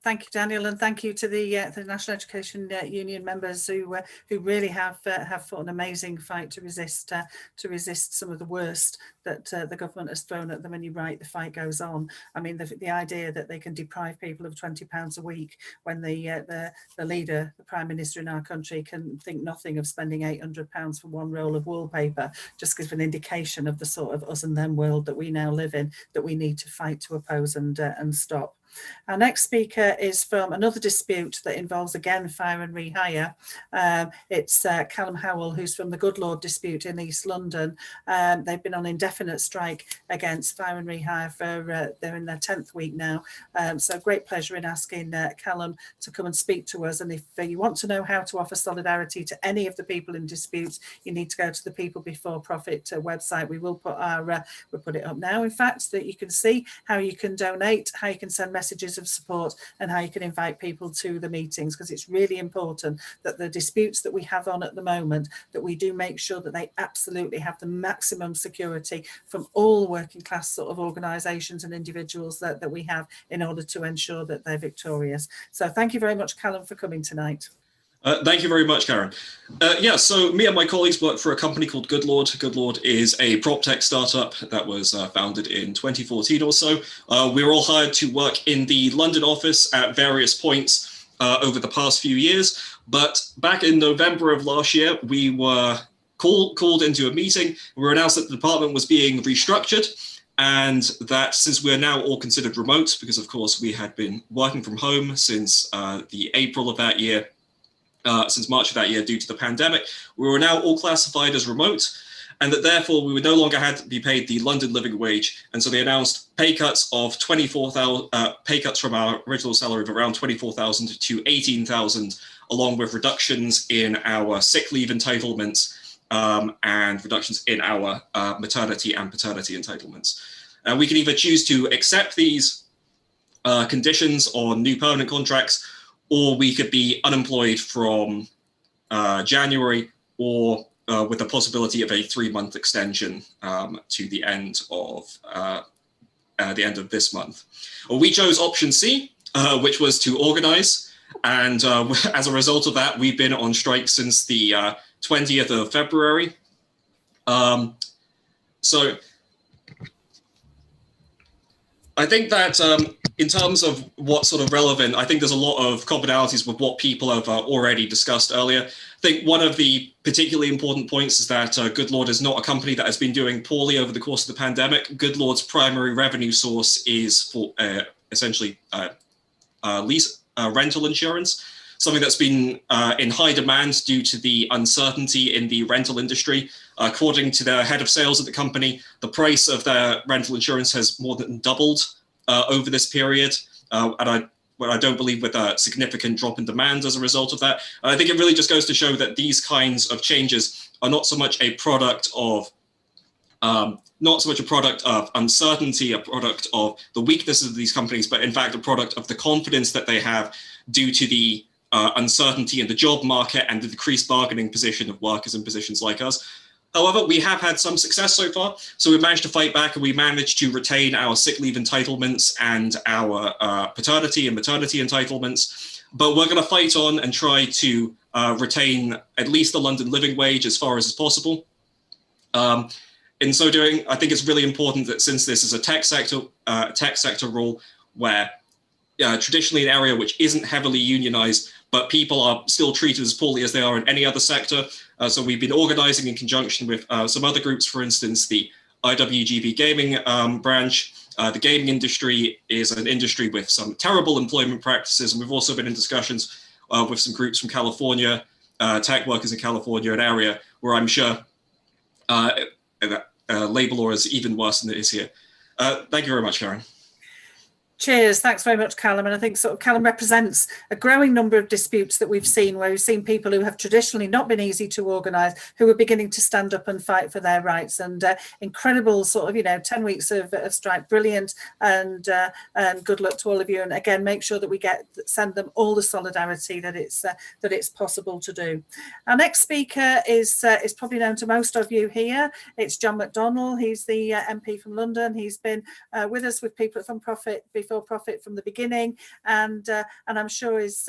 S1: Thank you, Daniel, and thank you to the National Education Union members who really have fought an amazing fight to resist some of the worst that the government has thrown at them, and you're right, the fight goes on. I mean, the idea that they can deprive people of £20 a week when the leader, the Prime Minister in our country, can think nothing of spending £800 for one roll of wallpaper, just gives an indication of the sort of us and them world that we now live in, that we need to fight to oppose and stop. Our next speaker is from another dispute that involves, again, fire and rehire. It's Callum Howell, who's from the Goodlord dispute in East London. They've been on indefinite strike against fire and rehire for, they're in their 10th week now. So great pleasure in asking Callum to come and speak to us. And if you want to know how to offer solidarity to any of the people in disputes, you need to go to the People Before Profit website. We will put we'll put it up now, in fact, so that you can see how you can donate, how you can send messages of support, and how you can invite people to the meetings, because it's really important that the disputes that we have on at the moment, that we do make sure that they absolutely have the maximum security from all working class sort of organisations and individuals that we have, in order to ensure that they're victorious. So thank you very much, Callum, for coming tonight.
S12: Thank you very much, Karen. Yeah, so me and my colleagues work for a company called Goodlord. Goodlord is a prop tech startup that was founded in 2014 or so. We were all hired to work in the London office at various points over the past few years. But back in November of last year, we were called into a meeting. We were announced that the department was being restructured, and that since we're now all considered remote, because of course we had been working from home since the April of that year, since March of that year due to the pandemic, we were now all classified as remote, and that therefore we would no longer have to be paid the London living wage. And so they announced pay cuts of 24,000, pay cuts from our original salary of around 24,000 to 18,000, along with reductions in our sick leave entitlements and reductions in our maternity and paternity entitlements. And we can either choose to accept these conditions on new permanent contracts, or we could be unemployed from January, or with the possibility of a 3-month extension to the end of this month. Well, we chose option C, which was to organize, and as a result of that, we've been on strike since the 20th of February. So I think that in terms of what's sort of relevant, I think there's a lot of commonalities with what people have already discussed earlier. I think one of the particularly important points is that Goodlord is not a company that has been doing poorly over the course of the pandemic. Goodlord's primary revenue source is for essentially lease rental insurance, something that's been in high demand due to the uncertainty in the rental industry. According to the head of sales at the company, the price of their rental insurance has more than doubled over this period, and I don't believe with a significant drop in demand as a result of that. And I think it really just goes to show that these kinds of changes are not so much a product of uncertainty, a product of the weaknesses of these companies, but in fact a product of the confidence that they have due to the uncertainty in the job market and the decreased bargaining position of workers in positions like us. However, we have had some success so far. So we've managed to fight back, and we managed to retain our sick leave entitlements and our paternity and maternity entitlements. But we're going to fight on and try to retain at least the London living wage as far as is possible. In so doing, I think it's really important that, since this is a tech sector role where traditionally an area which isn't heavily unionized, but people are still treated as poorly as they are in any other sector. So we've been organizing in conjunction with some other groups, for instance, the IWGB gaming branch. The gaming industry is an industry with some terrible employment practices, and we've also been in discussions with some groups from California, tech workers in California, an area where I'm sure labor law is even worse than it is here. Thank you very much, Karen.
S1: Cheers. Thanks very much, Callum. And I think sort of Callum represents a growing number of disputes that we've seen, where we've seen people who have traditionally not been easy to organise, who are beginning to stand up and fight for their rights. And incredible sort of, 10 weeks of strike, brilliant, and good luck to all of you. And again, make sure that we send them all the solidarity that it's possible to do. Our next speaker is probably known to most of you here. It's John McDonnell. He's the MP from London. He's been with us with People from Profit before. before profit from the beginning, and I'm sure is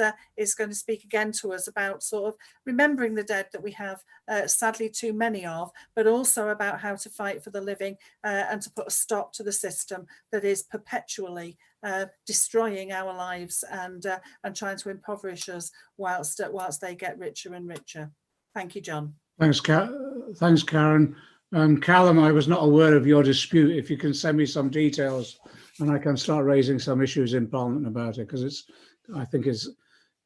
S1: going to speak again to us about sort of remembering the dead that we have sadly too many of, but also about how to fight for the living and to put a stop to the system that is perpetually destroying our lives and trying to impoverish us whilst they get richer and richer. Thank you, John.
S13: Thanks, Karen. Callum, I was not aware of your dispute. If you can send me some details, and I can start raising some issues in Parliament about it, because I think it's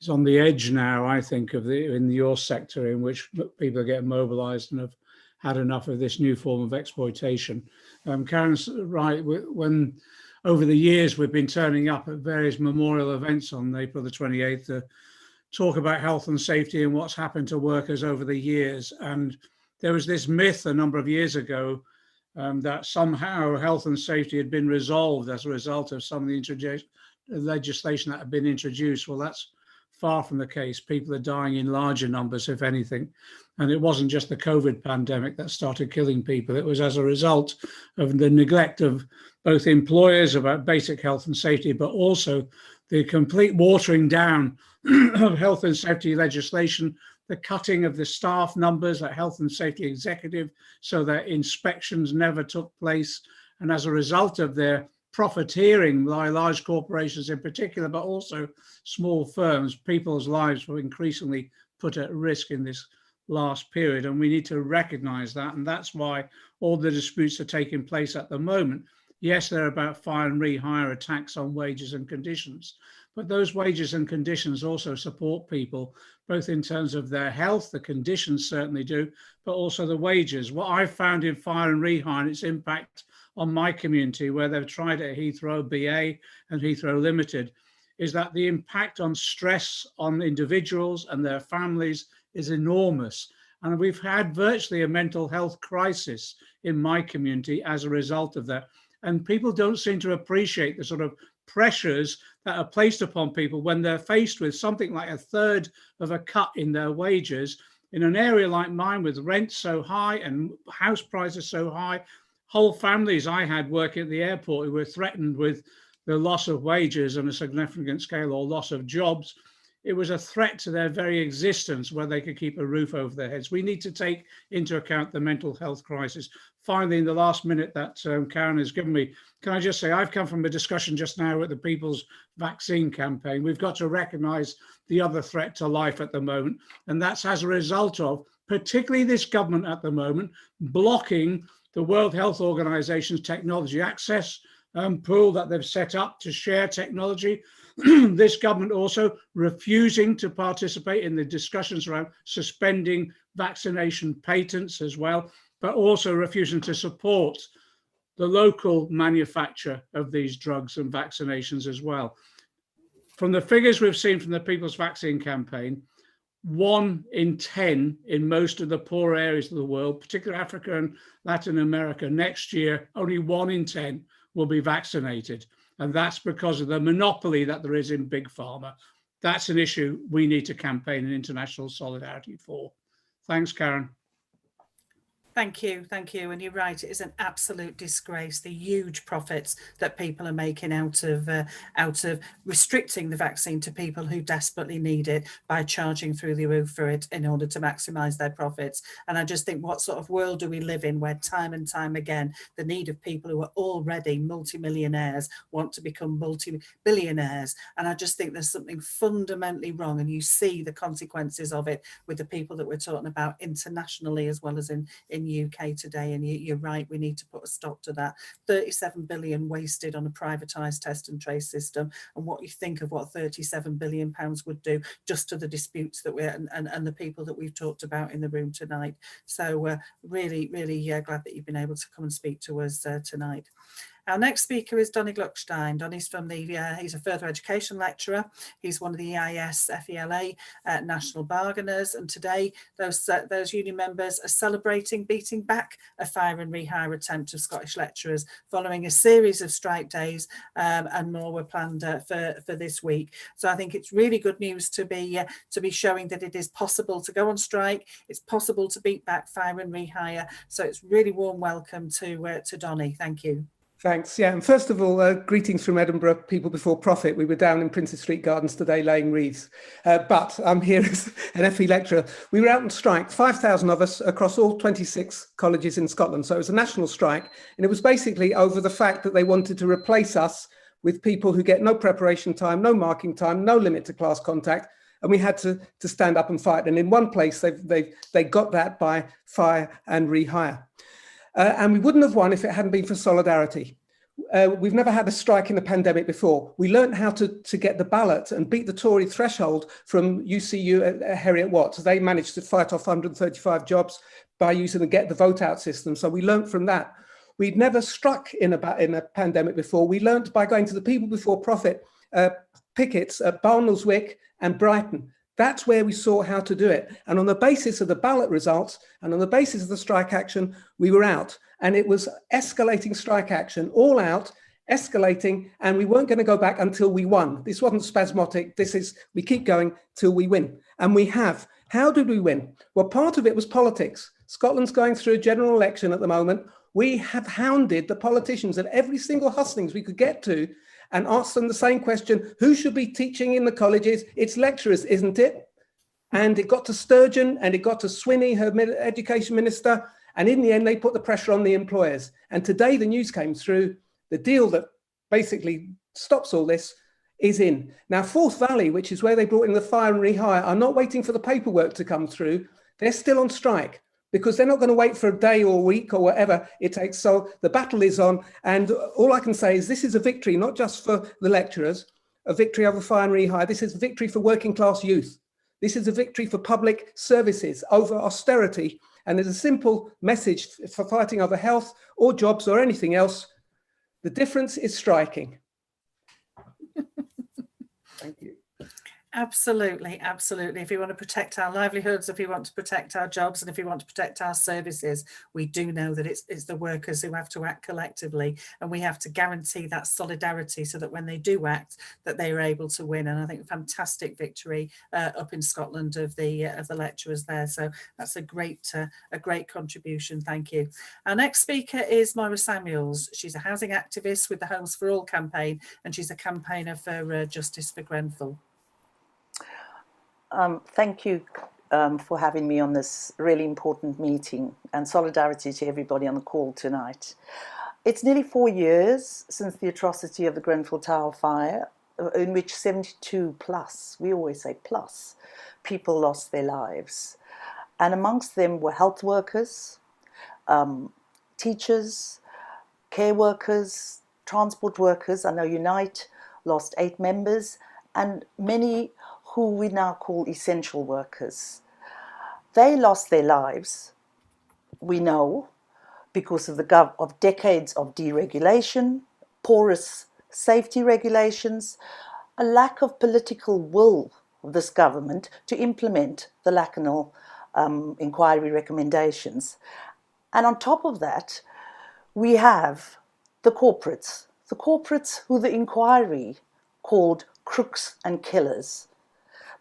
S13: on the edge now. I think in your sector, in which people are getting mobilised and have had enough of this new form of exploitation. Karen's right. When over the years we've been turning up at various memorial events on April the 28th to talk about health and safety and what's happened to workers over the years. And there was this myth a number of years ago that somehow health and safety had been resolved as a result of some of the legislation that had been introduced. Well, that's far from the case. People are dying in larger numbers, if anything. And it wasn't just the COVID pandemic that started killing people. It was as a result of the neglect of both employers about basic health and safety, but also the complete watering down of health and safety legislation, the cutting of the staff numbers at health and safety executive so that inspections never took place. And as a result of their profiteering by large corporations in particular, but also small firms, people's lives were increasingly put at risk in this last period. And we need to recognize that. And that's why all the disputes are taking place at the moment. Yes, they're about fire and rehire attacks on wages and conditions, but those wages and conditions also support people, both in terms of their health, the conditions certainly do, but also the wages. What I've found in fire and rehire and its impact on my community, where they've tried it at Heathrow BA and Heathrow Limited, is that the impact on stress on individuals and their families is enormous. And we've had virtually a mental health crisis in my community as a result of that. And people don't seem to appreciate the sort of pressures that are placed upon people when they're faced with something like a third of a cut in their wages in an area like mine with rent so high and house prices so high. Whole families I had working at the airport who were threatened with the loss of wages on a significant scale or loss of jobs. It was a threat to their very existence where they could keep a roof over their heads. We need to take into account the mental health crisis. Finally, in the last minute that Karen has given me, can I just say, I've come from a discussion just now at the People's Vaccine Campaign. We've got to recognise the other threat to life at the moment, and that's as a result of particularly this government at the moment blocking the World Health Organization's technology access pool that they've set up to share technology. This government also refusing to participate in the discussions around suspending vaccination patents as well, but also refusing to support the local manufacture of these drugs and vaccinations as well. From the figures we've seen from the People's Vaccine Campaign, 1 in 10 in most of the poor areas of the world, particularly Africa and Latin America, next year, only 1 in 10 will be vaccinated. And that's because of the monopoly that there is in big pharma. That's an issue we need to campaign in international solidarity for. Thanks, Karen.
S1: Thank you. And you're right, it is an absolute disgrace, the huge profits that people are making out of restricting the vaccine to people who desperately need it by charging through the roof for it in order to maximise their profits. And I just think, what sort of world do we live in where time and time again the need of people who are already multimillionaires want to become multi-billionaires? And I just think there's something fundamentally wrong, and you see the consequences of it with the people that we're talking about internationally as well as in UK today. And you're right, we need to put a stop to that. 37 billion wasted on a privatised test and trace system, and what you think of what 37 billion pounds would do just to the disputes that we're and the people that we've talked about in the room tonight. So really glad that you've been able to come and speak to us tonight. Our next speaker is Donny Gluckstein. Donny's from he's a further education lecturer. He's one of the EIS FELA national bargainers. And today those union members are celebrating beating back a fire and rehire attempt of Scottish lecturers following a series of strike days, and more were planned for this week. So I think it's really good news to be showing that it is possible to go on strike. It's possible to beat back fire and rehire. So it's really warm welcome to Donny. Thank you.
S14: Thanks. Yeah, and first of all, greetings from Edinburgh, People Before Profit. We were down in Princes Street Gardens today laying wreaths, but I'm here as an FE lecturer. We were out on strike, 5,000 of us across all 26 colleges in Scotland. So it was a national strike, and it was basically over the fact that they wanted to replace us with people who get no preparation time, no marking time, no limit to class contact, and we had to stand up and fight. And in one place, they got that by fire and rehire. And we wouldn't have won if it hadn't been for solidarity. We've never had a strike in the pandemic before. We learned how to get the ballot and beat the Tory threshold from UCU Heriot Watts. They managed to fight off 135 jobs by using the get the vote out system. So we learned from that. We'd never struck in a pandemic before. We learned by going to the People Before Profit pickets at Barnoldswick and Brighton. That's where we saw how to do it. And on the basis of the ballot results and on the basis of the strike action, we were out. And it was escalating strike action, all out, escalating, and we weren't going to go back until we won. This wasn't spasmodic. We keep going till we win. And we have. How did we win? Well, part of it was politics. Scotland's going through a general election at the moment. We have hounded the politicians at every single hustings we could get to and asked them the same question: who should be teaching in the colleges? It's lecturers, isn't it? And it got to Sturgeon and it got to Swinney, her education minister. And in the end, they put the pressure on the employers. And today the news came through, the deal that basically stops all this is in. Now, Forth Valley, which is where they brought in the fire and rehire, are not waiting for the paperwork to come through. They're still on strike, because they're not going to wait for a day or a week or whatever it takes. So the battle is on. And all I can say is this is a victory, not just for the lecturers, a victory over fire and rehire. This is a victory for working class youth. This is a victory for public services over austerity. And there's a simple message for fighting over health or jobs or anything else. The difference is striking. Thank you.
S1: Absolutely, absolutely. If we want to protect our livelihoods, if we want to protect our jobs, and if we want to protect our services, we do know that it's the workers who have to act collectively, and we have to guarantee that solidarity so that when they do act, that they are able to win. And I think a fantastic victory up in Scotland of the lecturers there. So that's a great contribution. Thank you. Our next speaker is Moyra Samuels. She's a housing activist with the Homes for All campaign, and she's a campaigner for justice for Grenfell.
S15: Thank you for having me on this really important meeting, and solidarity to everybody on the call tonight. It's nearly 4 years since the atrocity of the Grenfell Tower fire, in which 72 plus, we always say plus, people lost their lives. And amongst them were health workers, teachers, care workers, transport workers. I know Unite lost 8 members, and many who we now call essential workers. They lost their lives, we know, because of decades of deregulation, porous safety regulations, a lack of political will of this government to implement the Lakanal inquiry recommendations. And on top of that, we have the corporates who the inquiry called crooks and killers.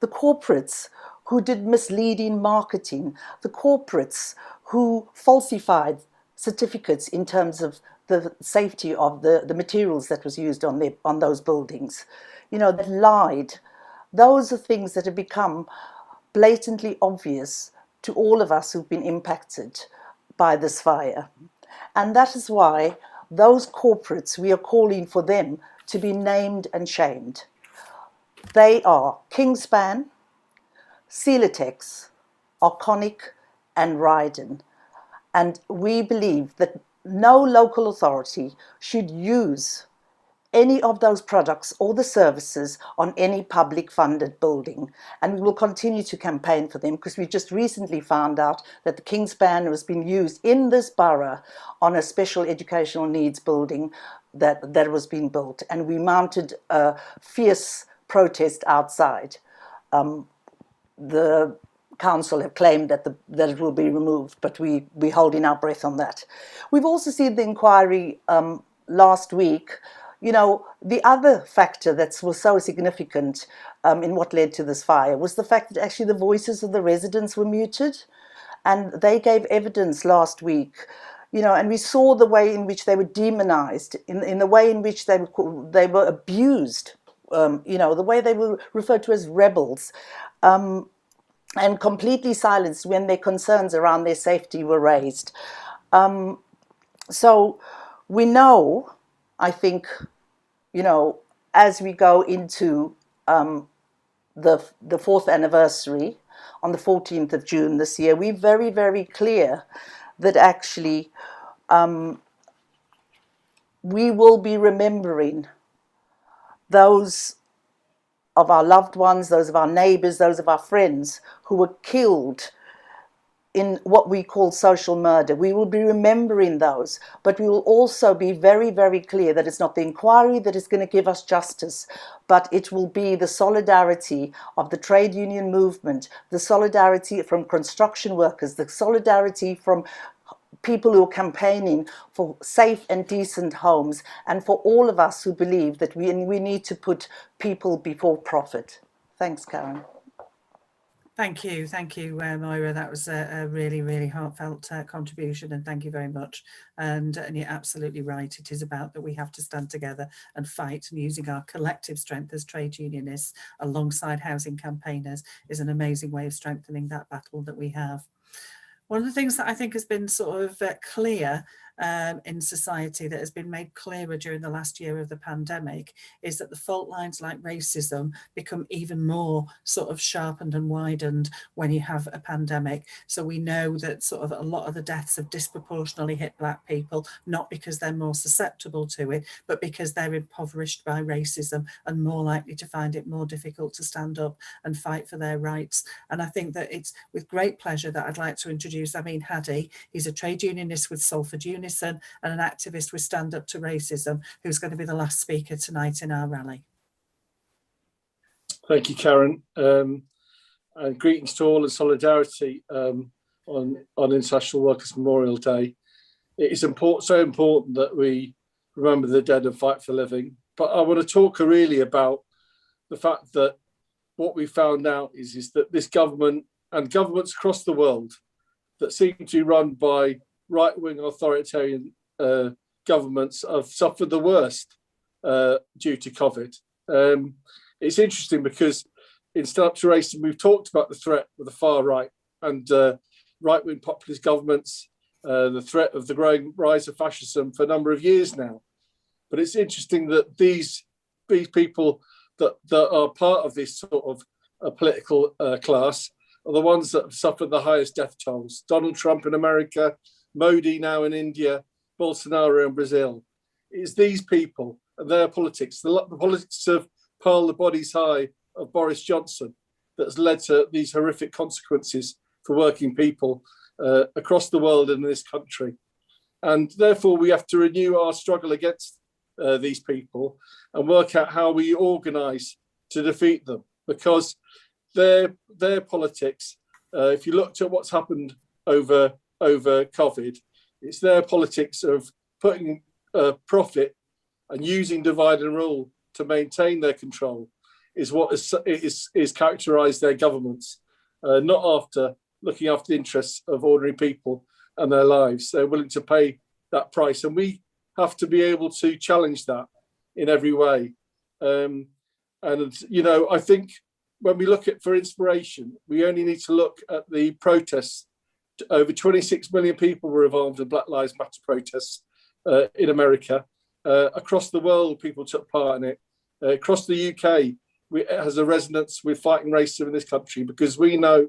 S15: The corporates who did misleading marketing, the corporates who falsified certificates in terms of the safety of the materials that was used on those buildings, that lied. Those are things that have become blatantly obvious to all of us who've been impacted by this fire. And that is why those corporates, we are calling for them to be named and shamed. They are Kingspan, Celotex, Arconic and Ryden. And we believe that no local authority should use any of those products or the services on any public funded building. And we will continue to campaign for them, because we just recently found out that the Kingspan has been used in this borough on a special educational needs building that was being built. And we mounted a fierce protest outside. The council have claimed that it will be removed, but we're holding our breath on that. We've also seen the inquiry last week. The other factor that was so significant in what led to this fire was the fact that actually the voices of the residents were muted, and they gave evidence last week, you know, and we saw the way in which they were demonized, in the way in which they were abused, you know, the way they were referred to as rebels, and completely silenced when their concerns around their safety were raised. So we know, I think, you know, as we go into the fourth anniversary on the 14th of June this year, we're very, very clear that actually we will be remembering those of our loved ones, those of our neighbours, those of our friends who were killed in what we call social murder. We will be remembering those, but we will also be very, very clear that it's not the inquiry that is going to give us justice, but it will be the solidarity of the trade union movement, the solidarity from construction workers, the solidarity from people who are campaigning for safe and decent homes, and for all of us who believe that we need to put people before profit. Thanks, Karen.
S1: Thank you, Moyra. That was a really, really heartfelt contribution, and thank you very much. And you're absolutely right. It is about that we have to stand together and fight, and using our collective strength as trade unionists alongside housing campaigners is an amazing way of strengthening that battle that we have. One of the things that I think has been sort of clear in society, that has been made clearer during the last year of the pandemic, is that the fault lines like racism become even more sort of sharpened and widened when you have a pandemic. So we know that sort of a lot of the deaths have disproportionately hit Black people, not because they're more susceptible to it, but because they're impoverished by racism and more likely to find it more difficult to stand up and fight for their rights. And I think that it's with great pleasure that I'd like to introduce Hadi. He's a trade unionist with Salford Unison and an activist with Stand Up to Racism, who's going to be the last speaker tonight in our rally.
S16: Thank you, Karen. And greetings to all, and solidarity on International Workers' Memorial Day. It is so important that we remember the dead and fight for the living. But I want to talk really about the fact that what we found out is that this government and governments across the world that seem to be run by right-wing authoritarian governments have suffered the worst due to COVID. It's interesting because in Stand Up to Racism, we've talked about the threat of the far right and right-wing populist governments, the threat of the growing rise of fascism for a number of years now. But it's interesting that these people that are part of this sort of political class are the ones that have suffered the highest death tolls. Donald Trump in America, Modi now in India, Bolsonaro in Brazil. It's these people and their politics, the politics of pile the bodies high of Boris Johnson, that's led to these horrific consequences for working people across the world and in this country. And therefore we have to renew our struggle against these people and work out how we organise to defeat them, because their politics, if you looked at what's happened over COVID, it's their politics of putting profit and using divide and rule to maintain their control is what is characterised their governments, not after looking after the interests of ordinary people and their lives. They're willing to pay that price, and we have to be able to challenge that in every way. And you know, I think when we look at for inspiration, we only need to look at the protests. Over 26 million people were involved in Black Lives Matter protests in America. Across the world, people took part in it. Across the UK, it has a resonance with fighting racism in this country, because we know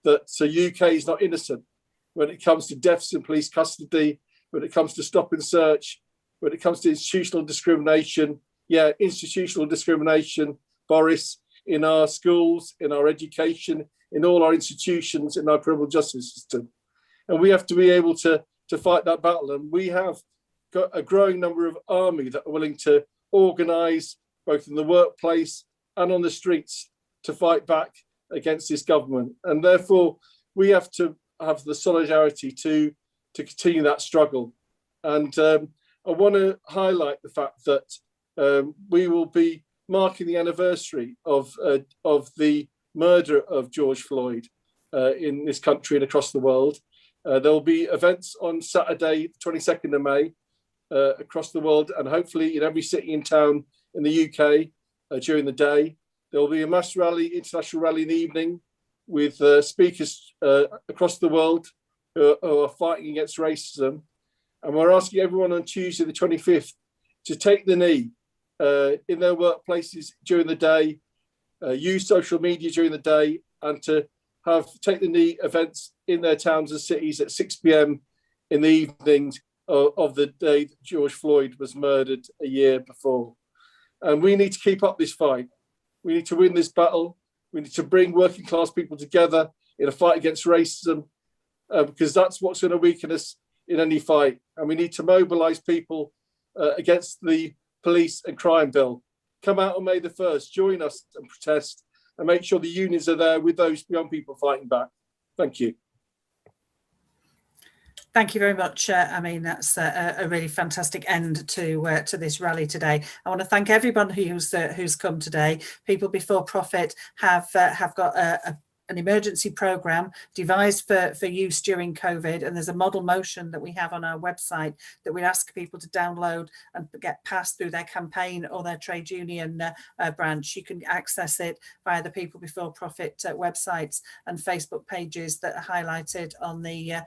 S16: that the UK is not innocent when it comes to deaths in police custody, when it comes to stop and search, when it comes to institutional discrimination. Yeah, institutional discrimination, Boris, in our schools, in our education, in all our institutions, in our criminal justice system. And we have to be able to fight that battle. And we have got a growing number of army that are willing to organise both in the workplace and on the streets to fight back against this government. And therefore, we have to have the solidarity to continue that struggle. And I want to highlight the fact that we will be marking the anniversary of the murder of George Floyd in this country and across the world. There will be events on Saturday, 22nd of May, across the world, and hopefully in every city and town in the UK during the day. There will be a mass rally, international rally in the evening, with speakers across the world who are fighting against racism. And we're asking everyone on Tuesday, the 25th, to take the knee in their workplaces during the day, use social media during the day, and to take the knee events in their towns and cities at 6 p.m. in the evenings of the day that George Floyd was murdered a year before. And we need to keep up this fight. We need to win this battle. We need to bring working class people together in a fight against racism, because that's what's going to weaken us in any fight. And we need to mobilise people against the police and crime bill. Come out on May the 1st, join us and protest, and make sure the unions are there with those young people fighting back. Thank you.
S1: Thank you very much. I mean, that's a really fantastic end to this rally today. I want to thank everyone who's come today. People Before Profit have got an emergency programme devised for use during COVID, and there's a model motion that we have on our website that we ask people to download and get passed through their campaign or their trade union branch. You can access it via the People Before Profit websites and Facebook pages that are highlighted on the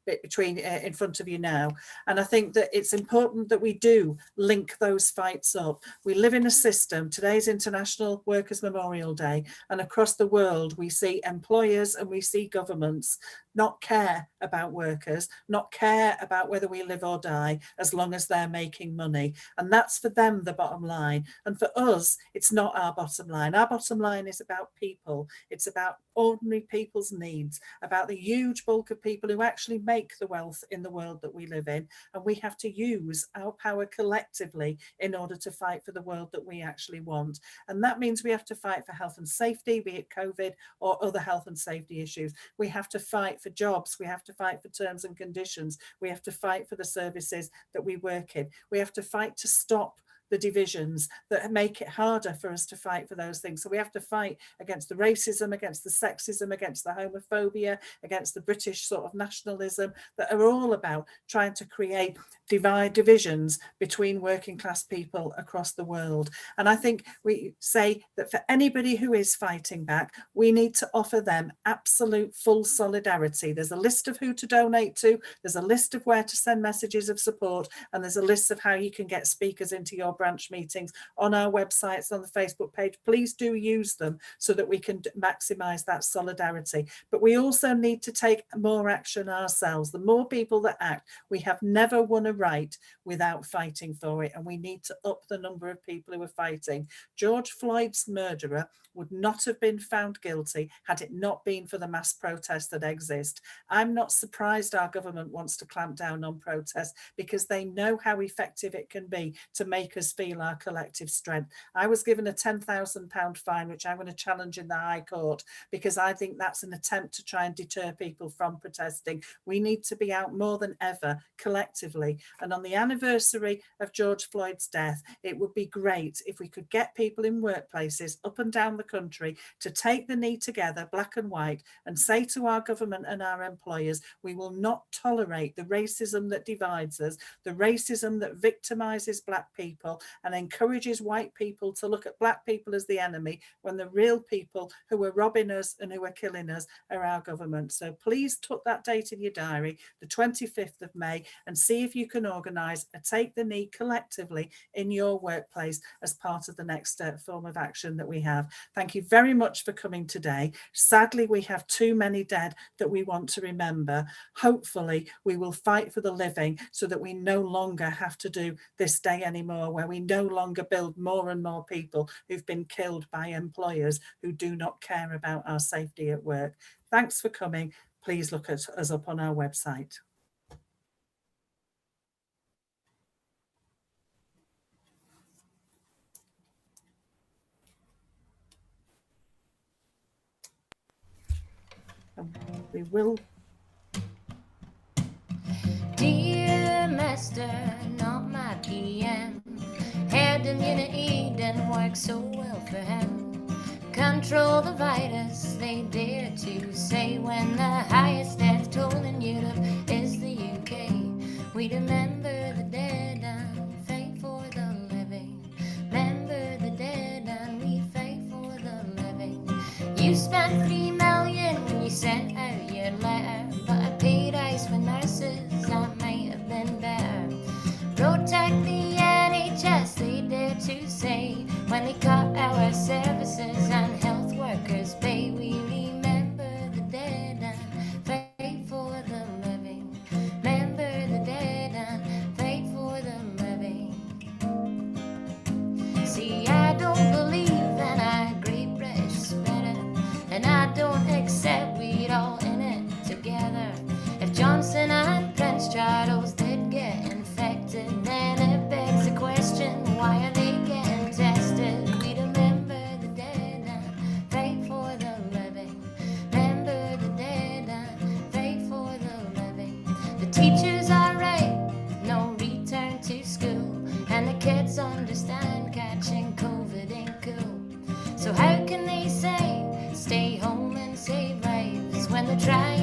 S1: bit between in front of you now. And I think that it's important that we do link those fights up. We live in a system, today's International Workers' Memorial Day, and across the world we see employers and we see governments not care about workers, not care about whether we live or die, as long as they're making money. And that's for them the bottom line. And for us, it's not our bottom line. Our bottom line is about people. It's about ordinary people's needs, about the huge bulk of people who actually make the wealth in the world that we live in. And we have to use our power collectively in order to fight for the world that we actually want. And that means we have to fight for health and safety, be it COVID or other health and safety issues. We have to fight for jobs. We have to fight for terms and conditions. We have to fight for the services that we work in. We have to fight to stop the divisions that make it harder for us to fight for those things. So we have to fight against the racism, against the sexism, against the homophobia, against the British sort of nationalism that are all about trying to create divisions between working class people across the world. And I think we say that for anybody who is fighting back, we need to offer them absolute full solidarity. There's a list of who to donate to, there's a list of where to send messages of support, and there's a list of how you can get speakers into your branch meetings on our websites, on the Facebook page. Please do use them so that we can maximise that solidarity. But we also need to take more action ourselves. The more people that act, we have never won a right without fighting for it, and we need to up the number of people who are fighting. George Floyd's murderer would not have been found guilty had it not been for the mass protests that exist. I'm not surprised our government wants to clamp down on protests, because they know how effective it can be to make us feel our collective strength. I was given a £10,000 fine, which I'm going to challenge in the High Court, because I think that's an attempt to try and deter people from protesting. We need to be out more than ever collectively. And on the anniversary of George Floyd's death, it would be great if we could get people in workplaces up and down the country to take the knee together, black and white, and say to our government and our employers, we will not tolerate the racism that divides us, the racism that victimises black people and encourages white people to look at black people as the enemy, when the real people who are robbing us and who are killing us are our government. So please put that date in your diary, the 25th of May, and see if you can organise a Take the Knee collectively in your workplace as part of the next form of action that we have. Thank you very much for coming today. Sadly, we have too many dead that we want to remember. Hopefully, we will fight for the living so that we no longer have to do this day anymore, where we no longer build more and more people who've been killed by employers who do not care about our safety at work. Thanks for coming. Please look at us up on our website. We will.
S17: Dear Master, not my PM, Hayden, Eden works so well for him. control the virus, they dare to say, when the highest death toll in Europe is the UK. We remember the dead and fight for the living. Remember the dead and we fight for the living. You spent 3 million when you sent out your letter, but a pay rise for nurses, that might have been better. Protect the NHS, they dare to say, when they cut our services and health workers pay. We remember the dead and fight for the living. Remember the dead and fight for the living. See, I don't believe in a great British spirit, and I don't accept we're all in it together. If Johnson and Prince Charles did get infected, then it begs the question, why are they getting tested? We remember the dead and fight for the living. Remember the dead and fight for the living. The teachers are right, no return to school, and the kids understand catching COVID ain't cool. So how can they say stay home and save lives when they're trying